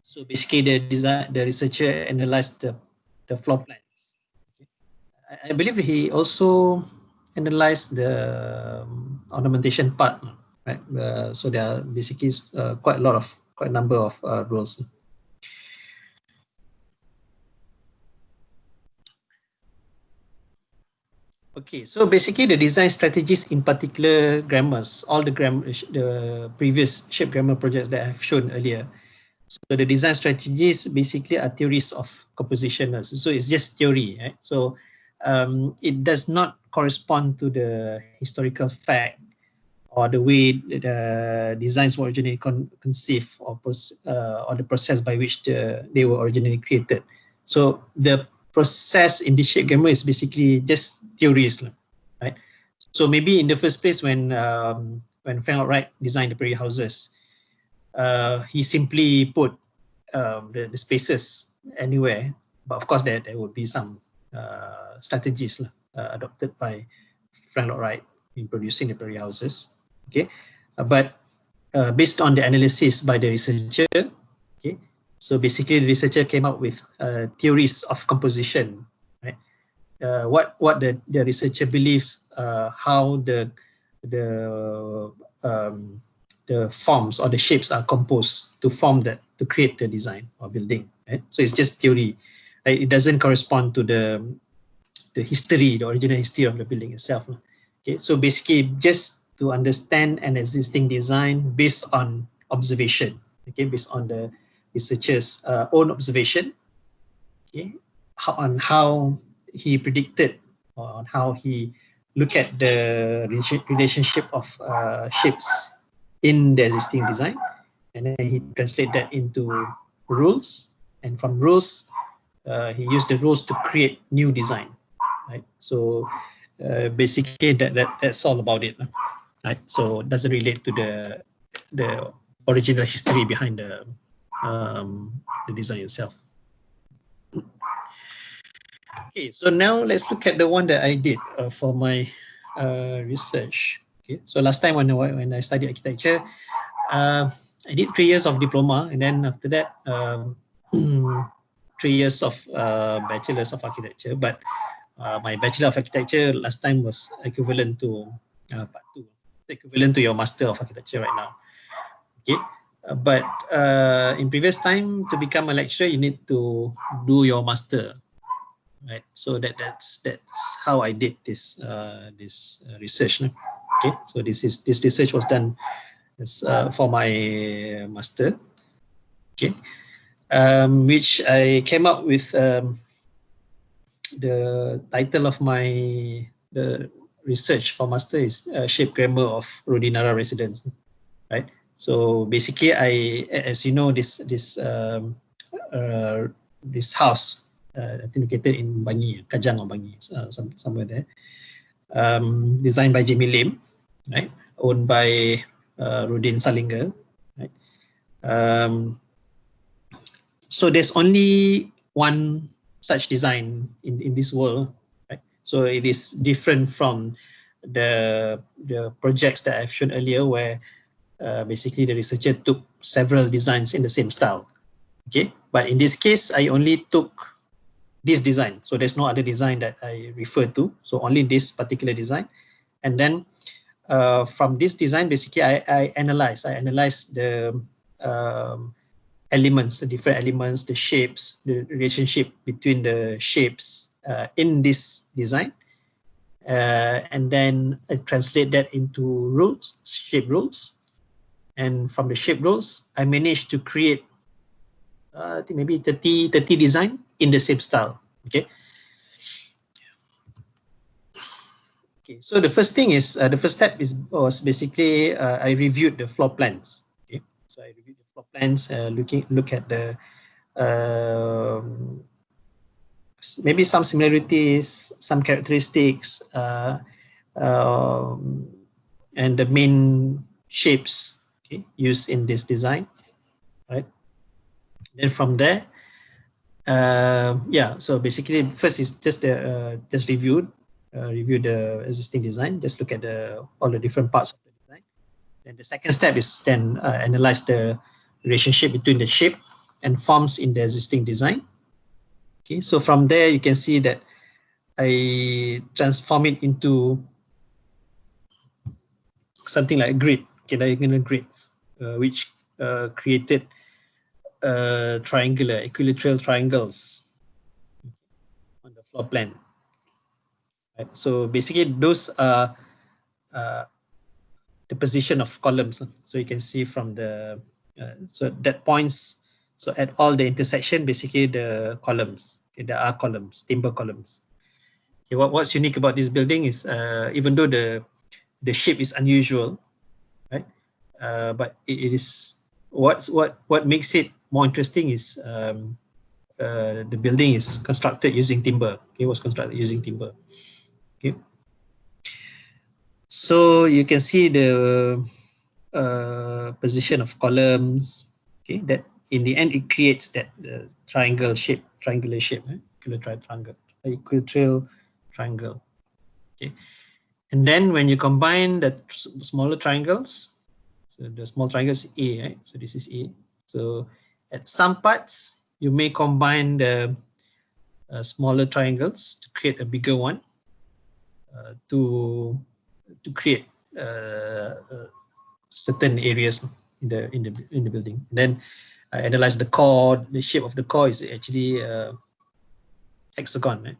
Speaker 1: So basically, the researcher analyzed the floor plans. I believe he also analyzed the ornamentation part, right? So there are basically quite a number of rules. Okay, so basically the design strategies, in particular grammars, all the previous shape grammar projects that I've shown earlier. So the design strategies basically are theories of composition. So it's just theory, right? So it does not correspond to the historical fact or the way the designs were originally conceived, or the process by which they were originally created. So the process in the shape grammar is basically just theories, right? So maybe in the first place, when Frank Lloyd Wright designed the Prairie Houses, he simply put the spaces anywhere, but of course there would be some strategies adopted by Frank Lloyd Wright in producing the Prairie Houses. Okay, but based on the analysis by the researcher, okay, so basically the researcher came up with theories of composition, right? What the researcher believes how the forms or the shapes are composed to create the design or building, right? So it's just theory, right? It doesn't correspond to the history, the original history of the building itself. Okay, so basically just to understand an existing design based on observation, okay, based on the researcher's own observation, okay, on how he predicted, or on how he looked at the relationship of shapes in the existing design, and then he translate that into rules, and from rules he used the rules to create new design, right? So basically that's all about it, right? So it doesn't relate to the original history behind the design itself. Okay, so now let's look at the one that I did for my research. Okay, so last time when I studied architecture, I did 3 years of diploma, and then after that 3 years of bachelor's of architecture. But my bachelor of architecture last time was equivalent to part 2, equivalent to your master of architecture right now. Okay, but in previous time, to become a lecturer, you need to do your master, right? So that's how I did this research. Okay, so this research was done for my master. okay, which I came up with the title of the research for master is Shape Grammar of Rodinara Residence, right? So basically, as you know, this house, I think located in Bangi, Kajang or Bangi, somewhere there, designed by Jimmy Lim, right? Owned by Rudin Salinger, right? So there's only one such design in this world, right? So it is different from the projects that I've shown earlier, where basically the researcher took several designs in the same style. Okay, but in this case, I only took this design. So there's no other design that I refer to. So only this particular design. And then from this design, basically I analyze the elements, the different elements, the shapes, the relationship between the shapes in this design. And then I translate that into rules, shape rules. And from the shape rules, I managed to create I think maybe 30 design in the same style. Okay. Okay. So the first thing is the first step was basically I reviewed the floor plans. Okay. So I reviewed the floor plans, look at the maybe some similarities, some characteristics, and the main shapes, okay, used in this design, right? Then from there, yeah. So basically, first is just review the existing design. Just look at all the different parts of the design. Then the second step is then analyze the relationship between the shape and forms in the existing design. Okay. So from there, you can see that I transform it into something like a grid, okay, diagonal grids, which created triangular, equilateral triangles on the floor plan. Right. So basically, those are the position of columns. So you can see from the so that points. So at all the intersection, basically the columns, okay, there are columns, timber columns. Okay, what's unique about this building is even though the shape is unusual, right? But it is what makes it more interesting is the building is constructed using timber. It was constructed using timber. Okay. So you can see the position of columns. Okay, that in the end it creates that triangular shape, equilateral triangle. Okay, and then when you combine the smaller triangles, so the small triangle is A, right? So this is A. So at some parts you may combine the smaller triangles to create a bigger one to create certain areas in the building. Then I analyze the core. The shape of the core is actually hexagon, right?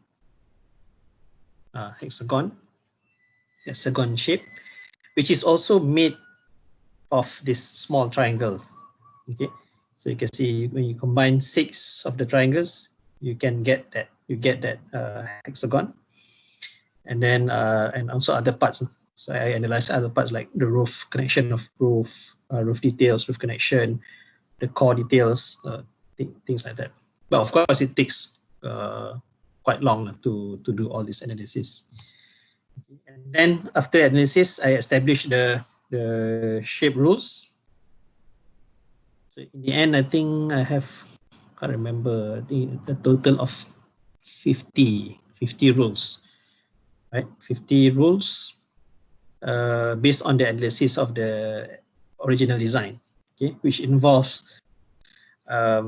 Speaker 1: Hexagon shape, which is also made of these small triangles. Okay, so you can see when you combine 6 of the triangles, you can get that. You get that hexagon, and then and also other parts. So I analyze other parts like the roof connection of roof details, roof connection, the core details, things like that. But of course, it takes quite long to do all this analysis. And then after analysis, I establish the shape rules. So in the end, I think I can't remember, I think the total of 50 rules, right? 50 rules based on the analysis of the original design, okay, which involves how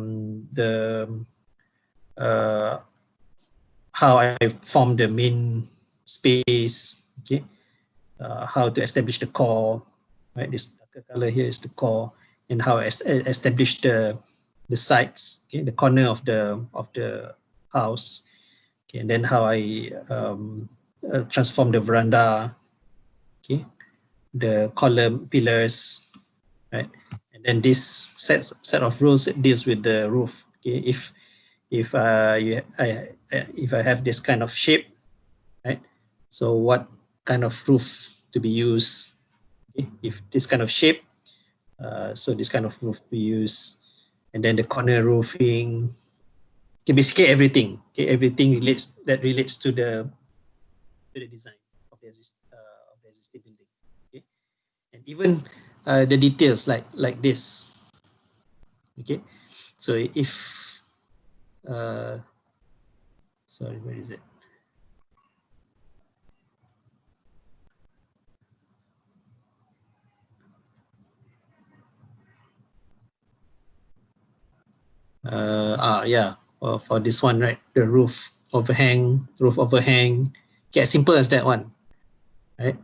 Speaker 1: I form the main space, okay, how to establish the core, right? This color here is the core, and how I establish the sides, okay, the corner of the house, okay, and then how I transform the veranda, okay, the column pillars, right, and then this set of rules deals with the roof. Okay, if I have this kind of shape, right? So what kind of roof to be used? Okay? If this kind of shape, so this kind of roof we use, and then the corner roofing. Okay, basically everything. Okay, everything relates to the design of the existing building. Okay, and even the details like this. Okay, so if sorry, where is it? Yeah, for this one, right? The roof overhang. Okay, as simple as that one, right?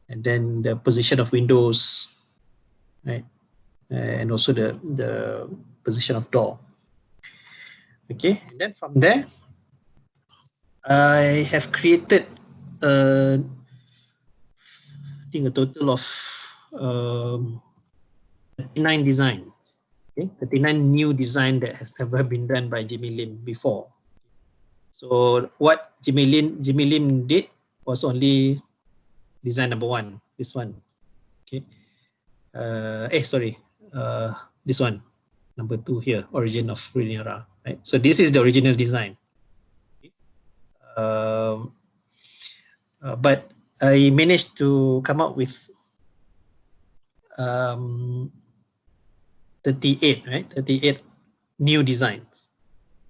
Speaker 1: And then the position of windows, right? And also the position of door. Okay, and then from there, I have created I think a total of 39 designs. Okay, 39 new design that has never been done by Jimmy Lim before. So what Jimmy Lim did was only design number 1, this one. Okay. This one, number 2 here, origin of Ruinera. Right. So this is the original design. Okay. But I managed to come up with 38, right? 38 new designs.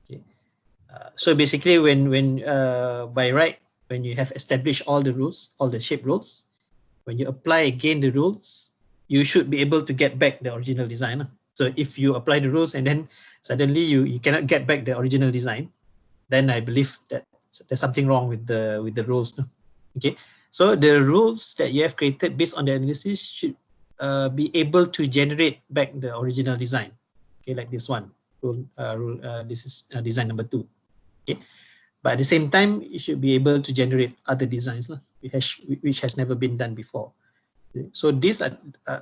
Speaker 1: Okay. So basically, when by right, when you have established all the rules, all the shape rules, when you apply again the rules, you should be able to get back the original design. So if you apply the rules and then suddenly you cannot get back the original design, then I believe that there's something wrong with the rules. Okay, so the rules that you have created based on the analysis should be able to generate back the original design. Okay, like this one. This is design number 2. Okay, but at the same time, you should be able to generate other designs which has never been done before. So these are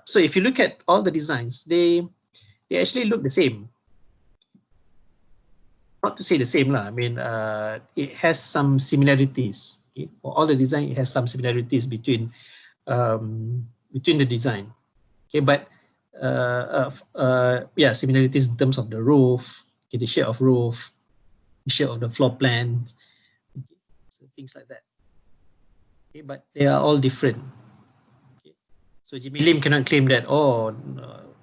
Speaker 1: so if you look at all the designs, they actually look the same. Not to say the same lah. I mean, it has some similarities. Okay? For all the design, it has some similarities between the design. Okay, but yeah, similarities in terms of the roof, okay, the shape of roof, the shape of the floor plan, okay, so things like that. Okay, but they are all different. Okay, so Jimmy Lim cannot claim that, oh,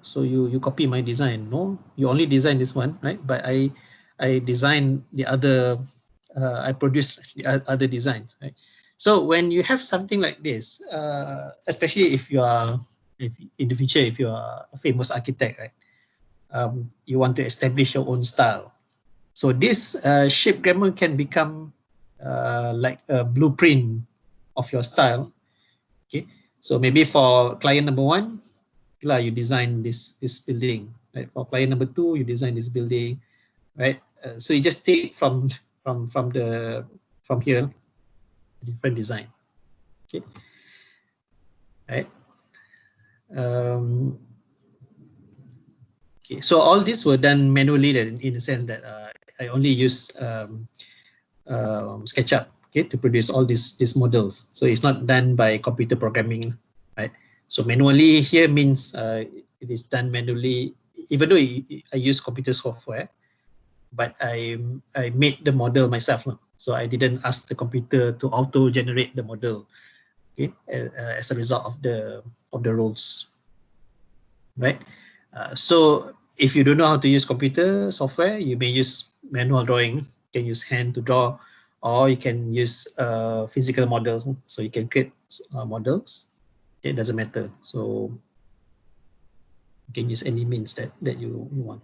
Speaker 1: so you copy my design. No, you only design this one, right? But I designed the other, I produced the other designs, right? So when you have something like this, especially if you are, if in the future, if you are a famous architect, right, you want to establish your own style. So this shape grammar can become like a blueprint of your style. Okay, so maybe for client number 1, you design this building, right? For client number 2, you design this building, right? So you just take from here, different design. Okay, right. Okay, so all these were done manually in the sense that I only use SketchUp, okay, to produce all these models. So it's not done by computer programming, right? So manually here means it is done manually, even though I use computer software, but I made the model myself. So I didn't ask the computer to auto generate the model, okay, as a result of the rules, right? So if you don't know how to use computer software, you may use manual drawing. You can use hand to draw, or you can use physical models. So you can create models. It doesn't matter. So you can use any means that you want.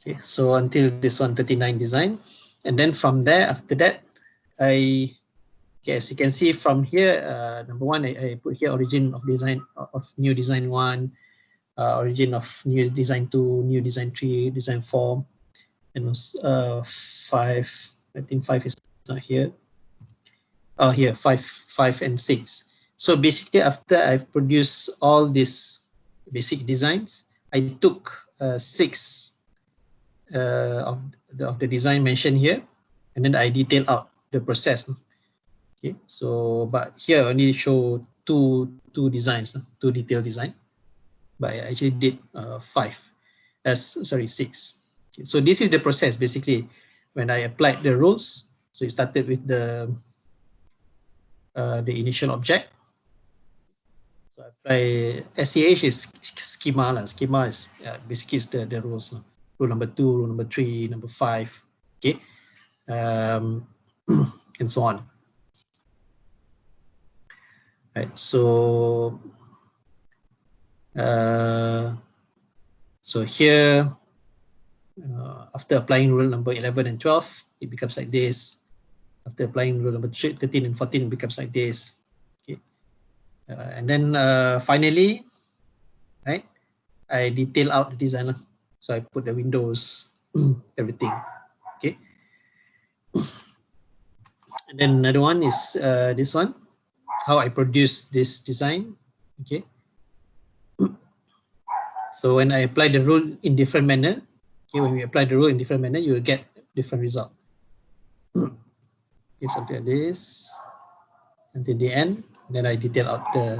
Speaker 1: Okay, so until this 139 design, and then from there, after that, as you can see from here, number 1, I put here origin of design of new design 1. Origin of new design 2, new design 3, design 4, and 5. I think 5 is not here. Oh, here 5 and 6. So basically, after I've produced all these basic designs, I took 6 of the design mentioned here, and then I detail out the process. Okay, so but here I only show two designs, 2 detailed design, but I actually did 6. Okay, so this is the process basically when I applied the rules. So it started with the initial object. So I apply SCH is schema lah. Schema is basically is the rules lah. Rule number 2, rule number 3, number 5. Okay, and so on. Right. So here, after applying rule number 11 and 12, it becomes like this. After applying rule number 13 and 14, it becomes like this. Okay. And then finally, right, I detail out the design. So I put the windows, everything. Okay. And then another one is this one, how I produce this design. Okay. So when I apply the rule in different manner, okay, when we apply the rule in different manner, you will get different result. It's something like this until the end. Then I detail out the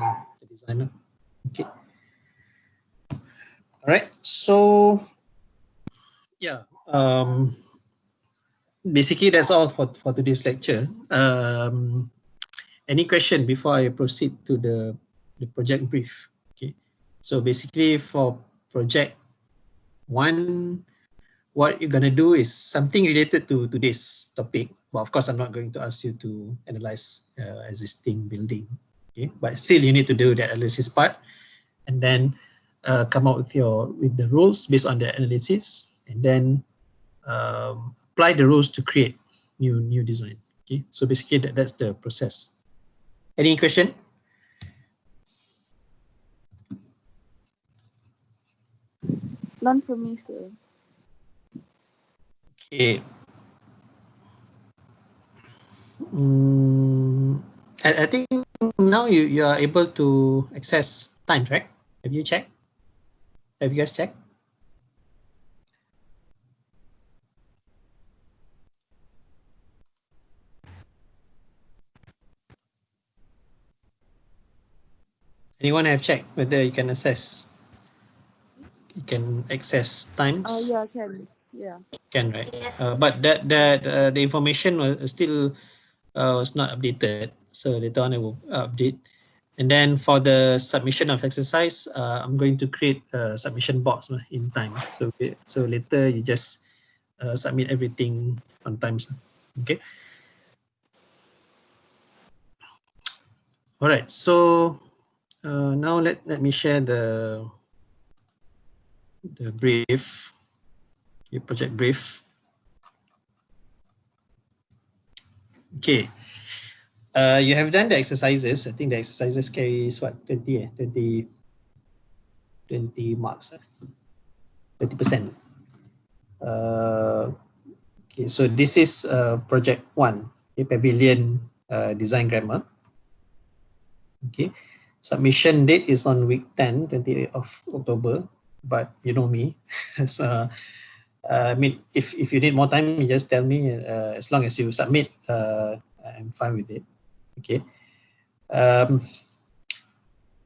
Speaker 1: designer. Okay. All right. So yeah. Basically, that's all for today's lecture. Any question before I proceed to the project brief? Okay. So basically, for project 1, what you're gonna do is something related to today's topic. But of course, I'm not going to ask you to analyze existing building. Okay. But still, you need to do the analysis part, and then come up with the rules based on the analysis, and then apply the rules to create new design. Okay, so basically that's the process. Any question?
Speaker 4: None for me, sir.
Speaker 1: Okay. I think now you are able to access times, right? Have you checked? Have you guys checked? Anyone have checked whether you can access? You can access times.
Speaker 4: Oh yeah, I can. Yeah.
Speaker 1: Can, right?
Speaker 2: Yes.
Speaker 1: But the information was still was not updated. So later on I will update. And then for the submission of exercise, I'm going to create a submission box in time. So later you just submit everything on time. Okay. All right. So now let me share the brief, the project brief. Okay. You have done the exercises. I think the exercises carries what, 20 marks, 30%. Okay, so this is project 1, a pavilion design grammar. Okay, submission date is on week 10, 28th of October. But you know me, so I mean, if you need more time, you just tell me. As long as you submit, I'm fine with it. Okay.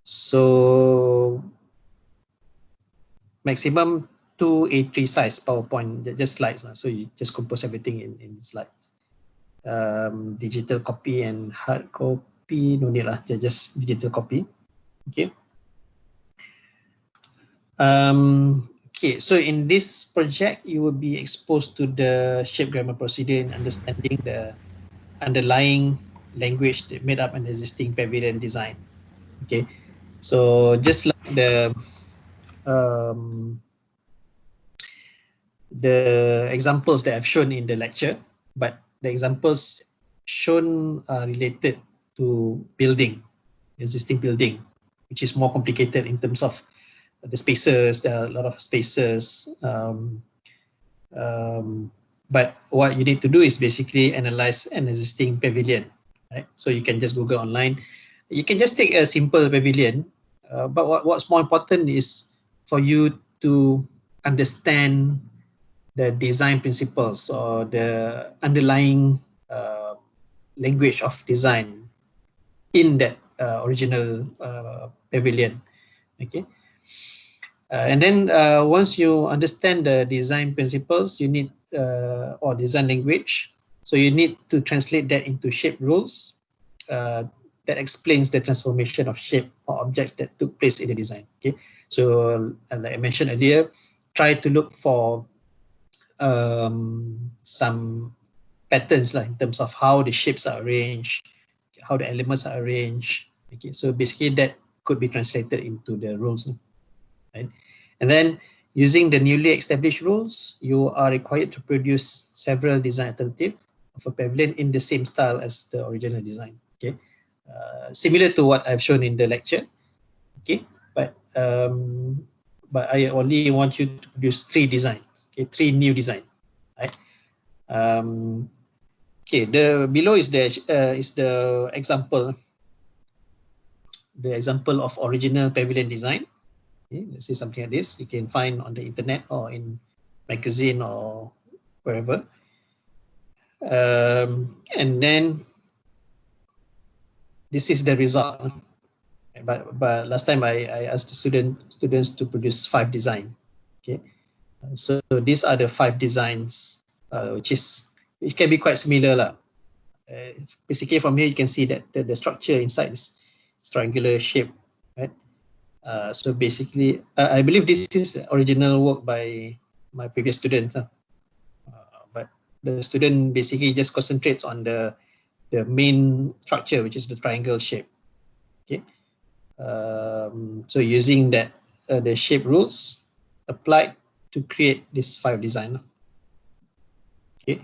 Speaker 1: So maximum 2 A3 size PowerPoint, just slides. So you just compose everything in slides. Digital copy and hard copy, no need lah, just digital copy. Okay. Okay, so in this project, you will be exposed to the shape grammar procedure and understanding the underlying language that made up an existing pavilion design. Okay, so just like the examples that I've shown in the lecture, but the examples shown are related to building, existing building, which is more complicated in terms of the spaces. There are a lot of spaces, but what you need to do is basically analyze an existing pavilion, right? So you can just Google online. You can just take a simple pavilion, but what's more important is for you to understand the design principles or the underlying language of design in that original pavilion. Okay. And then once you understand the design principles, you need or design language, so you need to translate that into shape rules that explains the transformation of shape or objects that took place in the design. Okay, so like I mentioned earlier, try to look for some patterns in terms of how the shapes are arranged, how the elements are arranged. Okay, so basically that could be translated into the rules. Right? And then using the newly established rules, you are required to produce several design alternatives of a pavilion in the same style as the original design. Okay, similar to what I've shown in the lecture. Okay, but I only want you to produce 3 designs. Okay, 3 new designs. Right. Okay, the below is the example. The example of original pavilion design. Okay, let's say something like this. You can find on the internet or in magazine or wherever. And then this is the result. But last time I asked the students to produce 5 designs. Okay, so these are the 5 designs, it can be quite similar lah. Basically, from here you can see that the structure inside is triangular shape, right? So basically, I believe this is original work by my previous student, but the student basically just concentrates on the main structure, which is the triangle shape. Okay, so using that the shape rules applied to create this 5 design. Okay.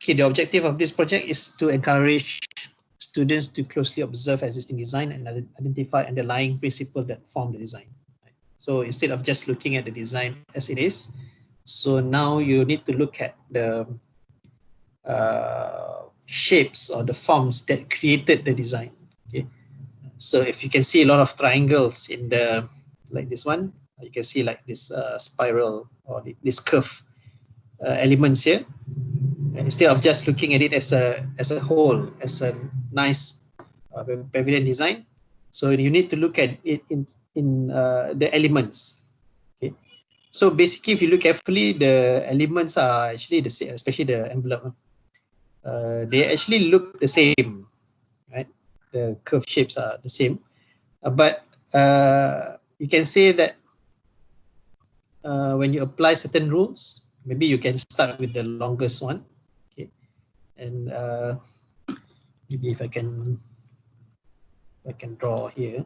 Speaker 1: Okay, the objective of this project is to encourage students to closely observe existing design and identify underlying principles that form the design. So instead of just looking at the design as it is, so now you need to look at the shapes or the forms that created the design. Okay, so if you can see a lot of triangles in the, like this one, you can see like this spiral or this curve elements here. And instead of just looking at it as a whole, as a nice pavilion design, so you need to look at it in the elements. Okay, so basically, if you look carefully, the elements are actually the same, especially the envelope. They actually look the same, right? The curve shapes are the same, but you can say that when you apply certain rules, maybe you can start with the longest one. Okay, and maybe if I can draw here.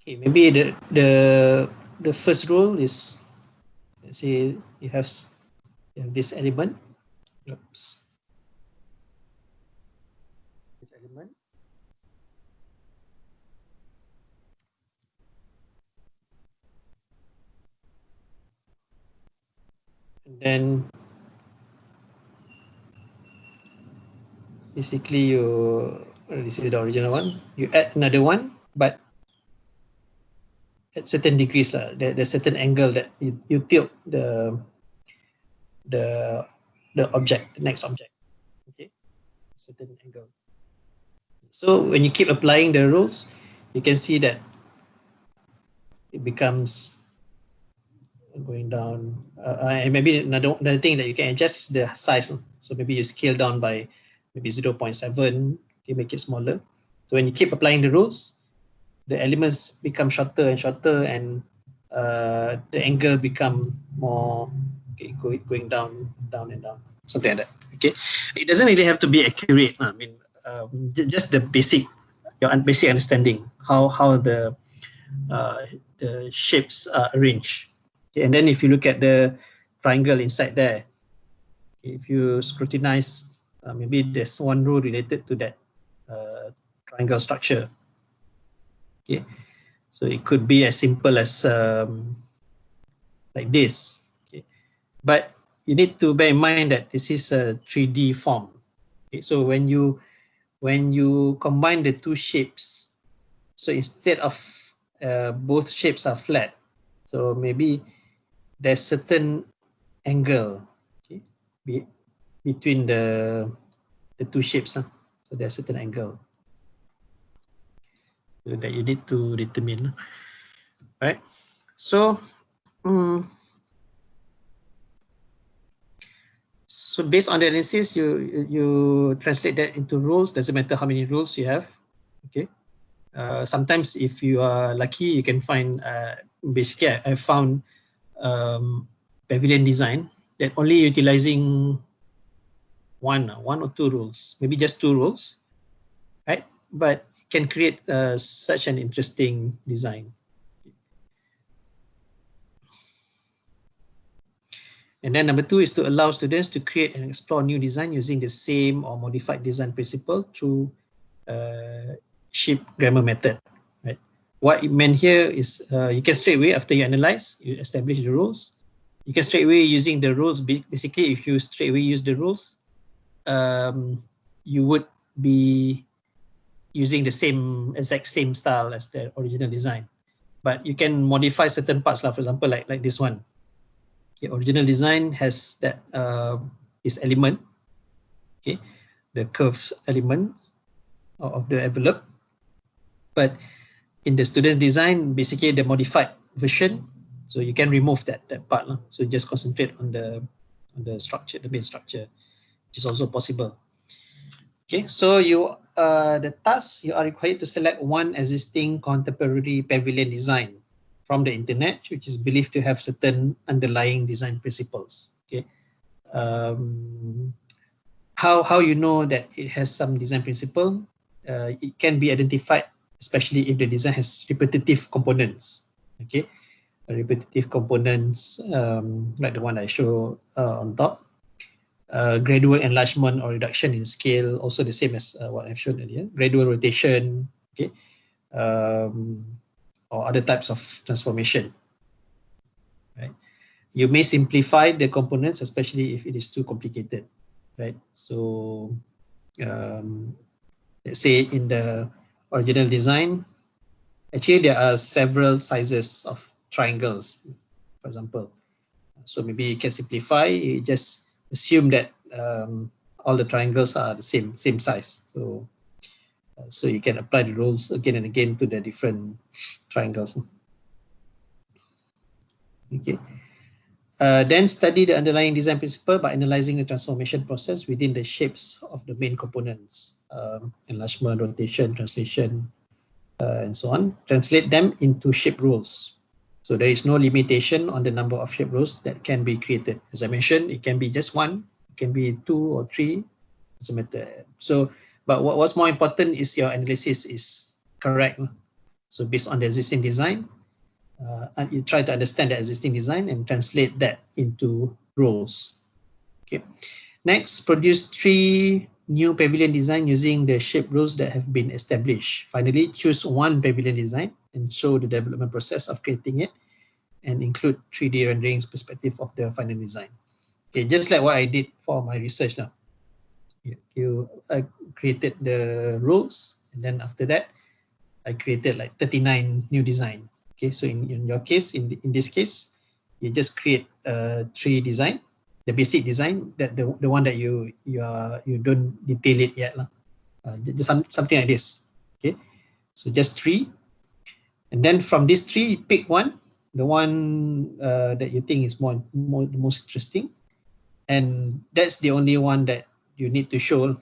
Speaker 1: Okay, maybe the first rule is, let's say you have this element. Oops. This element. And then basically this is the original one. You add another one, but at certain degrees, there's certain angle that you tilt the object, the next object. Okay, certain angle. So when you keep applying the rules, you can see that it becomes going down. And maybe another thing that you can adjust is the size. So maybe you scale down by maybe 0.7, you make it smaller. So when you keep applying the rules, the elements become shorter and shorter, and the angle become more, okay, going down and down, something like that. Okay, it doesn't really have to be accurate. I mean, just the your basic understanding how the shapes are arranged. Okay, and then if you look at the triangle inside there, if you scrutinize, maybe there's one rule related to that triangle structure. Okay, so it could be as simple as like this. Okay, but you need to bear in mind that this is a 3D form. Okay, so when you combine the two shapes, so instead of both shapes are flat, so maybe there's certain angle, okay, between the two shapes. So there's certain angle that you need to determine. Right? So, so based on the analysis, you translate that into rules. Doesn't matter how many rules you have. Okay. Sometimes if you are lucky, you can find. Basically, I found pavilion design that only utilizing one or two rules, maybe just two rules, right? But can create such an interesting design. And then number two is to allow students to create and explore new design using the same or modified design principle through shape grammar method. Right? What it meant here is you can straight away, after you analyze, you establish the rules. You can straight away using the rules. Basically, if you straight away use the rules, you would be using the exact same style as the original design. But you can modify certain parts, for example, like this one. Okay, original design has that this element, okay, the curved element of the envelope. But in the student's design, basically the modified version, so you can remove that part. So just concentrate on the structure, the main structure, which is also possible. Okay, so the task, you are required to select one existing contemporary pavilion design from the internet, which is believed to have certain underlying design principles. Okay, how you know that it has some design principle? It can be identified, especially if the design has repetitive components. Okay, repetitive components like the one I show on top. Gradual enlargement or reduction in scale, also the same as what I've shown earlier. Gradual rotation, okay, or other types of transformation. Right? You may simplify the components, especially if it is too complicated. Right? So, let's say in the original design, actually there are several sizes of triangles, for example. So maybe you can simplify. You just assume that all the triangles are the same size. So you can apply the rules again and again to the different triangles. Okay. Then study the underlying design principle by analyzing the transformation process within the shapes of the main components, enlargement, rotation, translation, and so on. Translate them into shape rules. So there is no limitation on the number of shape rules that can be created. As I mentioned, it can be just one, it can be 2 or 3, doesn't matter. So, but what's more important is your analysis is correct. So based on the existing design, and you try to understand the existing design and translate that into rules. Okay. Next, produce 3 new pavilion design using the shape rules that have been established. Finally, choose one pavilion design and show the development process of creating it, and include 3D renderings perspective of the final design. Okay, just like what I did for my research now. You created the rules, and then after that, I created like 39 new design. Okay, so in your case, in this case, you just create 3 design, the basic design, that the one that you don't detail it yet, just something like this. Okay, so just 3, and then from these 3, pick one, the one that you think is the most interesting, and that's the only one that you need to show,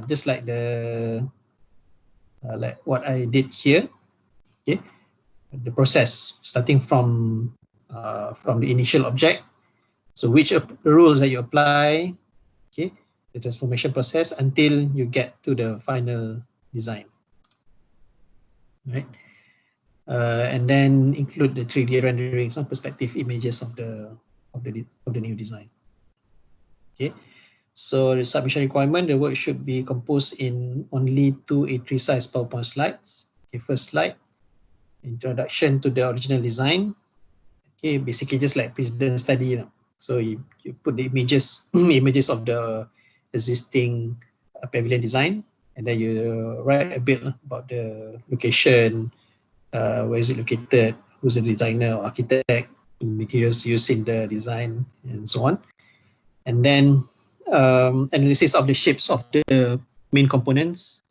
Speaker 1: just like the like what I did here. Okay, the process starting from the initial object. So which rules that you apply, okay, the transformation process until you get to the final design, right? And then include the 3D renderings, perspective images of the new design. Okay, so the submission requirement, the work should be composed in only 2 A3 size PowerPoint slides. Okay, first slide introduction to the original design. Okay, basically just like precedent study. So you put the images images of the existing pavilion design, and then you write a bit about the location, where is it located, who's the designer or architect, materials used in the design, and so on. And then analysis of the shapes of the main components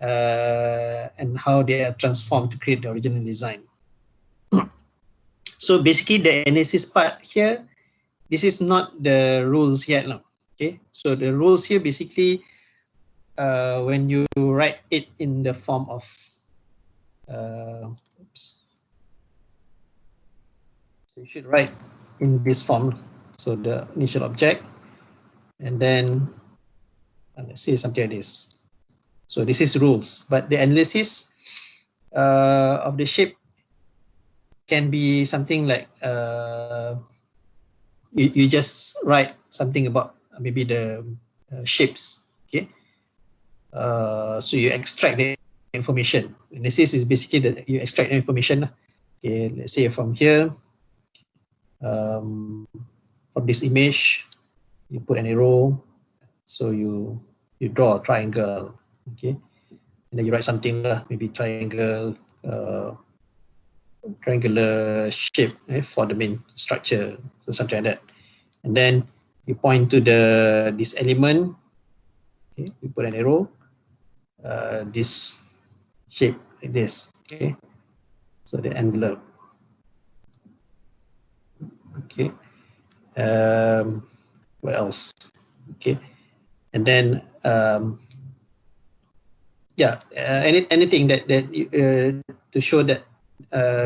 Speaker 1: and how they are transformed to create the original design. So basically the analysis part here, this is not the rules yet. Okay, so the rules here basically when you write it in the form of so you should write in this form. So the initial object, and then let's say something like this. So this is rules, but the analysis of the shape can be something like you just write something about maybe the shapes. Okay, so you extract the information. Analysis is basically that you extract the information. Okay, let's say from here, from this image, you put an arrow, so you draw a triangle. Okay, and then you write something maybe triangle, triangular shape for the main structure, so something like that. And then you point to this element. Okay, you put an arrow, this shape like this. Okay, so the envelope. Okay, what else? Okay, and then anything that to show that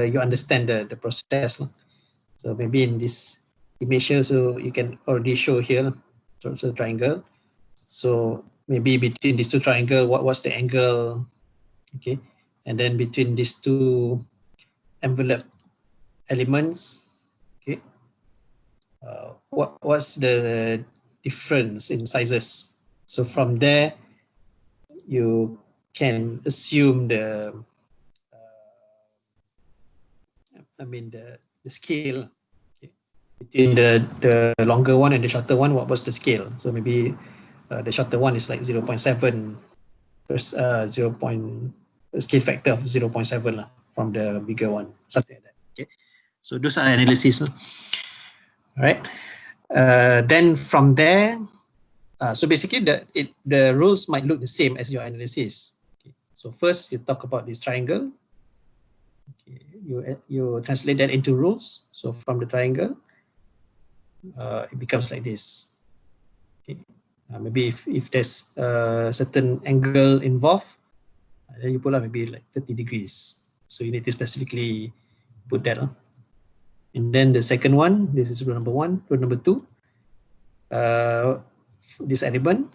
Speaker 1: you understand the process. So maybe in this image here, so you can already show here, so it's a triangle. So maybe between these two triangle, what's the angle? Okay, and then between these two envelope elements, okay, what's the difference in sizes? So from there, you can assume the the scale. Okay. Between the longer one and the shorter one, what was the scale? So maybe the shorter one is like 0.7 scale factor of 0.7 from the bigger one, something like that. Okay, so those are analysis. All right. Then from there, so basically the rules might look the same as your analysis. Okay. So first you talk about this triangle. Okay. You translate that into rules. So from the triangle, it becomes like this. Okay. Maybe if there's a certain angle involved, then you put up maybe like 30 degrees. So you need to specifically put that on. And then the second one, this is rule number 1. Rule number 2, this element,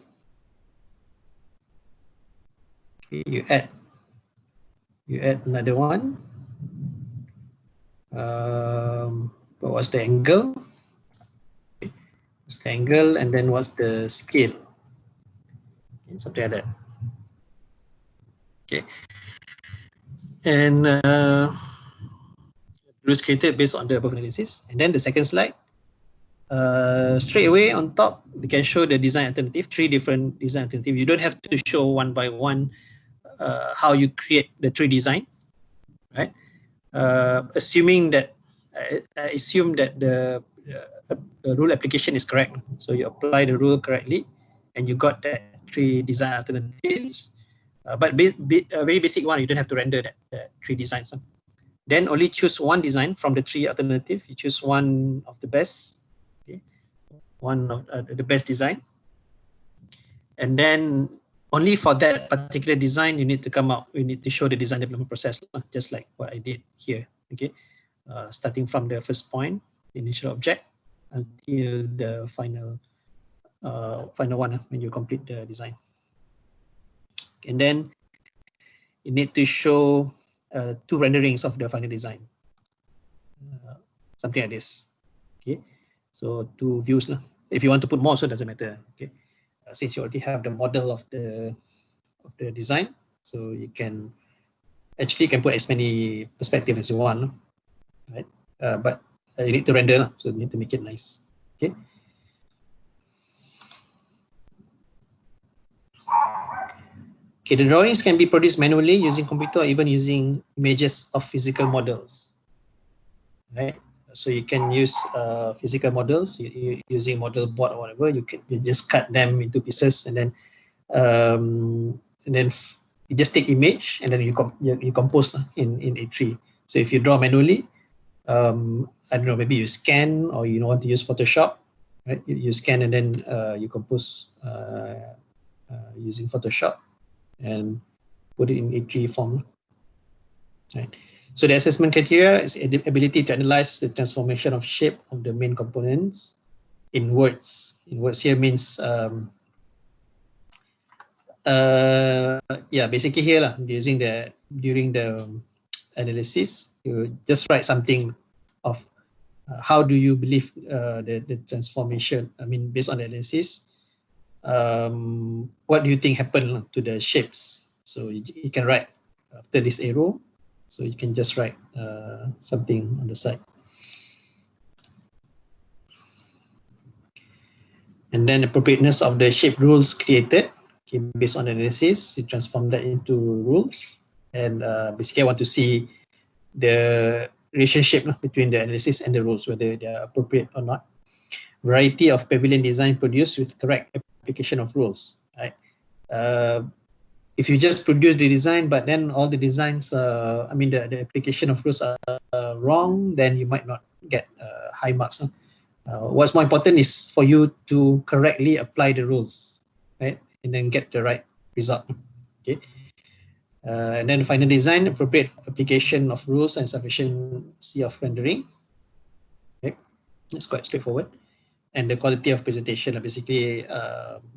Speaker 1: okay, you add another one. What was the angle? Okay. What's the angle, and then what's the scale? Okay, something like that. Okay, and rules created based on the above analysis. And then the second slide, straight away on top, we can show the design alternative, 3 different design alternatives. You don't have to show one by one how you create the 3 design, right? Assuming that assume that the rule application is correct. So you apply the rule correctly, and you got that 3 design alternatives. But very basic one, you don't have to render that 3 designs. Then only choose one design from the 3 alternatives. You choose one of the best, okay? One of the best design, and then only for that particular design you need to come out. You need to show the design development process, just like what I did here. Okay, starting from the first point, the initial object, until the final one when you complete the design. And then you need to show 2 renderings of the final design, something like this. Okay, so 2 views lah. If you want to put more, so it doesn't matter. Okay, since you already have the model of the design, so you can Actually, you can put as many perspectives as you want, right? But you need to render, so you need to make it nice. Okay. Okay, the drawings can be produced manually using computer or even using images of physical models. Right. So you can use physical models using model board or whatever. You just cut them into pieces and then you just take image and then you compose in A3. So if you draw manually, I don't know, maybe you scan or you want to use Photoshop, right? You scan and then you compose using Photoshop and put it in A3 form, right? So the assessment criteria is the ability to analyze the transformation of shape of the main components in words. In words here means basically here during the analysis, you just write something of how do you believe the transformation. I mean, based on the analysis, what do you think happened to the shapes? So you can write after this arrow. So you can just write something on the side. And then appropriateness of the shape rules created. Okay, based on analysis, you transform that into rules. And basically, I want to see the relationship between the analysis and the rules, whether they are appropriate or not. Variety of pavilion design produced with correct application of rules. Right? If you just produce the design, but then all the designs, the application of rules are wrong, then you might not get high marks. What's more important is for you to correctly apply the rules, right, and then get the right result. Okay. And then final design, appropriate application of rules and sufficiency of rendering. Okay, it's quite straightforward. And the quality of presentation, basically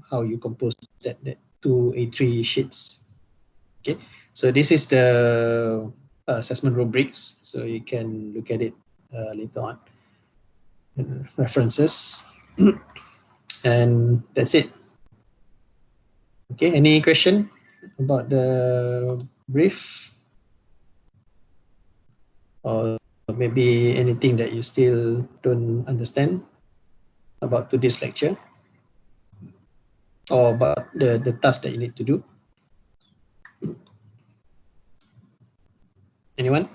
Speaker 1: how you compose that 2 A3 sheets. Okay, so this is the assessment rubrics. So you can look at it later on. References. And that's it. Okay, any question about the brief? Or maybe anything that you still don't understand about today's lecture? Or about the task that you need to do? Anyone?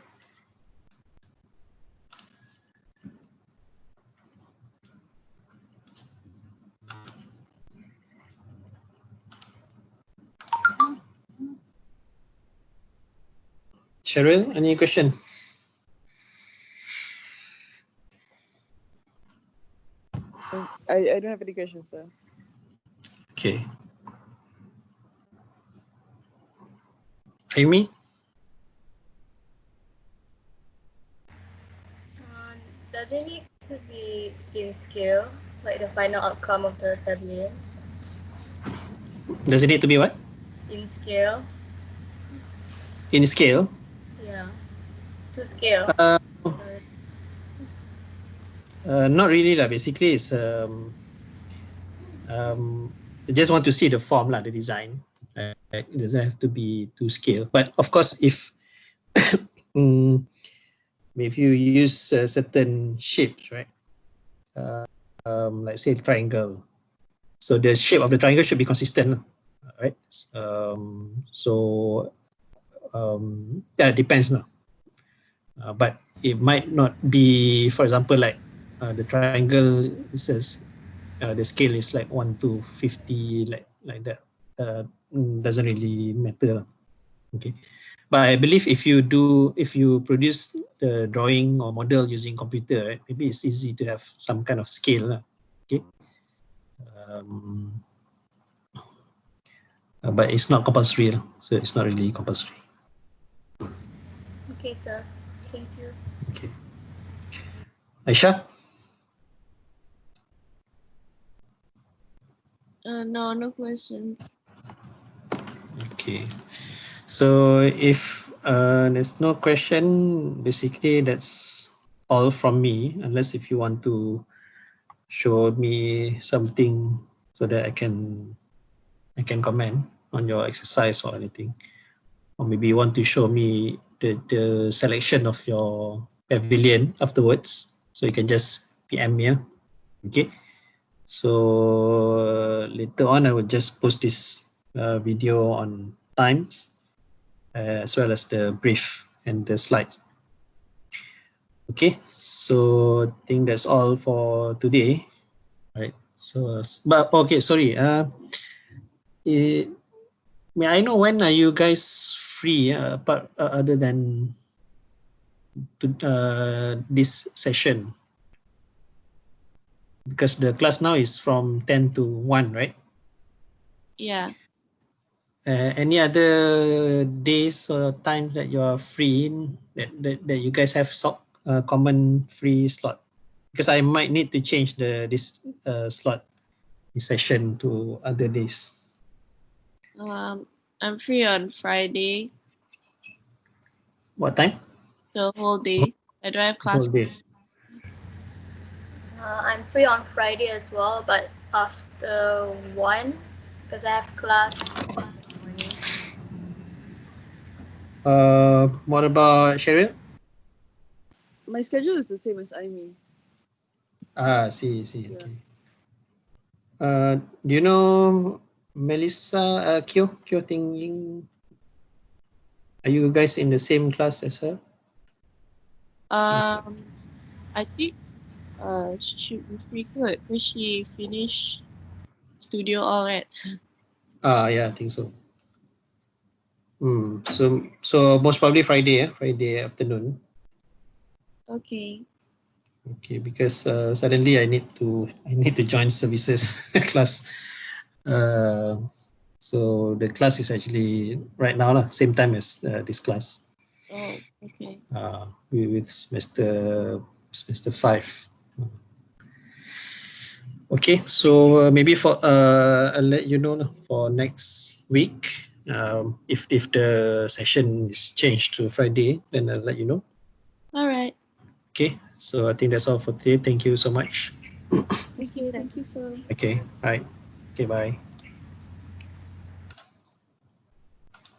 Speaker 1: Cheryl, any question?
Speaker 4: I don't have any questions, sir.
Speaker 1: Okay. Amy?
Speaker 2: Does it need to be in scale, like the final outcome of the pavilion?
Speaker 1: Does it need to be what?
Speaker 2: In scale?
Speaker 1: In scale?
Speaker 2: Yeah. To scale.
Speaker 1: Not really lah. Basically, it's just want to see the form lah, the design. It doesn't have to be to scale. But of course, if if you use certain shapes, right? Like say triangle. So the shape of the triangle should be consistent, right? It depends now. But it might not be, for example, like the triangle says the scale is like 1 to 50, like that. Doesn't really matter. Okay, but I believe if you produce the drawing or model using computer, right, maybe it's easy to have some kind of scale. Okay, but it's not compulsory, so it's not really compulsory.
Speaker 2: Okay, sir. Thank you.
Speaker 1: Okay. Aisha?
Speaker 3: No questions.
Speaker 1: Okay. So if there's no question, basically that's all from me, unless if you want to show me something so that I can comment on your exercise or anything, or maybe you want to show me the selection of your pavilion afterwards, so you can just PM me. Okay. So later on, I will just post this video on Times, as well as the brief and the slides. Okay, so I think that's all for today. Right. So, but okay, sorry. May I know when are you guys free? Apart other than this session, because the class now is from 10 to 1, right?
Speaker 3: Yeah.
Speaker 1: Any other days or times that you are free in, that you guys have common free slot? Because I might need to change this slot session to other days.
Speaker 3: I'm free on Friday
Speaker 1: What time?
Speaker 3: the whole day. I don't have
Speaker 1: Whole
Speaker 3: class.
Speaker 1: day.
Speaker 2: I'm free on Friday as well, but after 1, because I have class in the morning.
Speaker 1: What about Cheryl?
Speaker 4: My schedule is the same as Amy.
Speaker 1: See.
Speaker 4: Yeah.
Speaker 1: Okay. Do you know Melissa Kyo Ting Ying? Are you guys in the same class as her?
Speaker 3: I think she should be free good because she finished studio all right.
Speaker 1: Yeah, I think so. So most probably Friday afternoon.
Speaker 3: Okay.
Speaker 1: Okay, because suddenly I need to join services class. So the class is actually right now same time as this class.
Speaker 3: Oh, okay.
Speaker 1: With semester 5. Okay, so maybe I'll let you know for next week. If the session is changed to Friday, then I'll let you know.
Speaker 3: All right.
Speaker 1: Okay, so I think that's all for today. Thank you so much.
Speaker 4: Thank you, sir.
Speaker 1: Okay, all right. Okay, bye.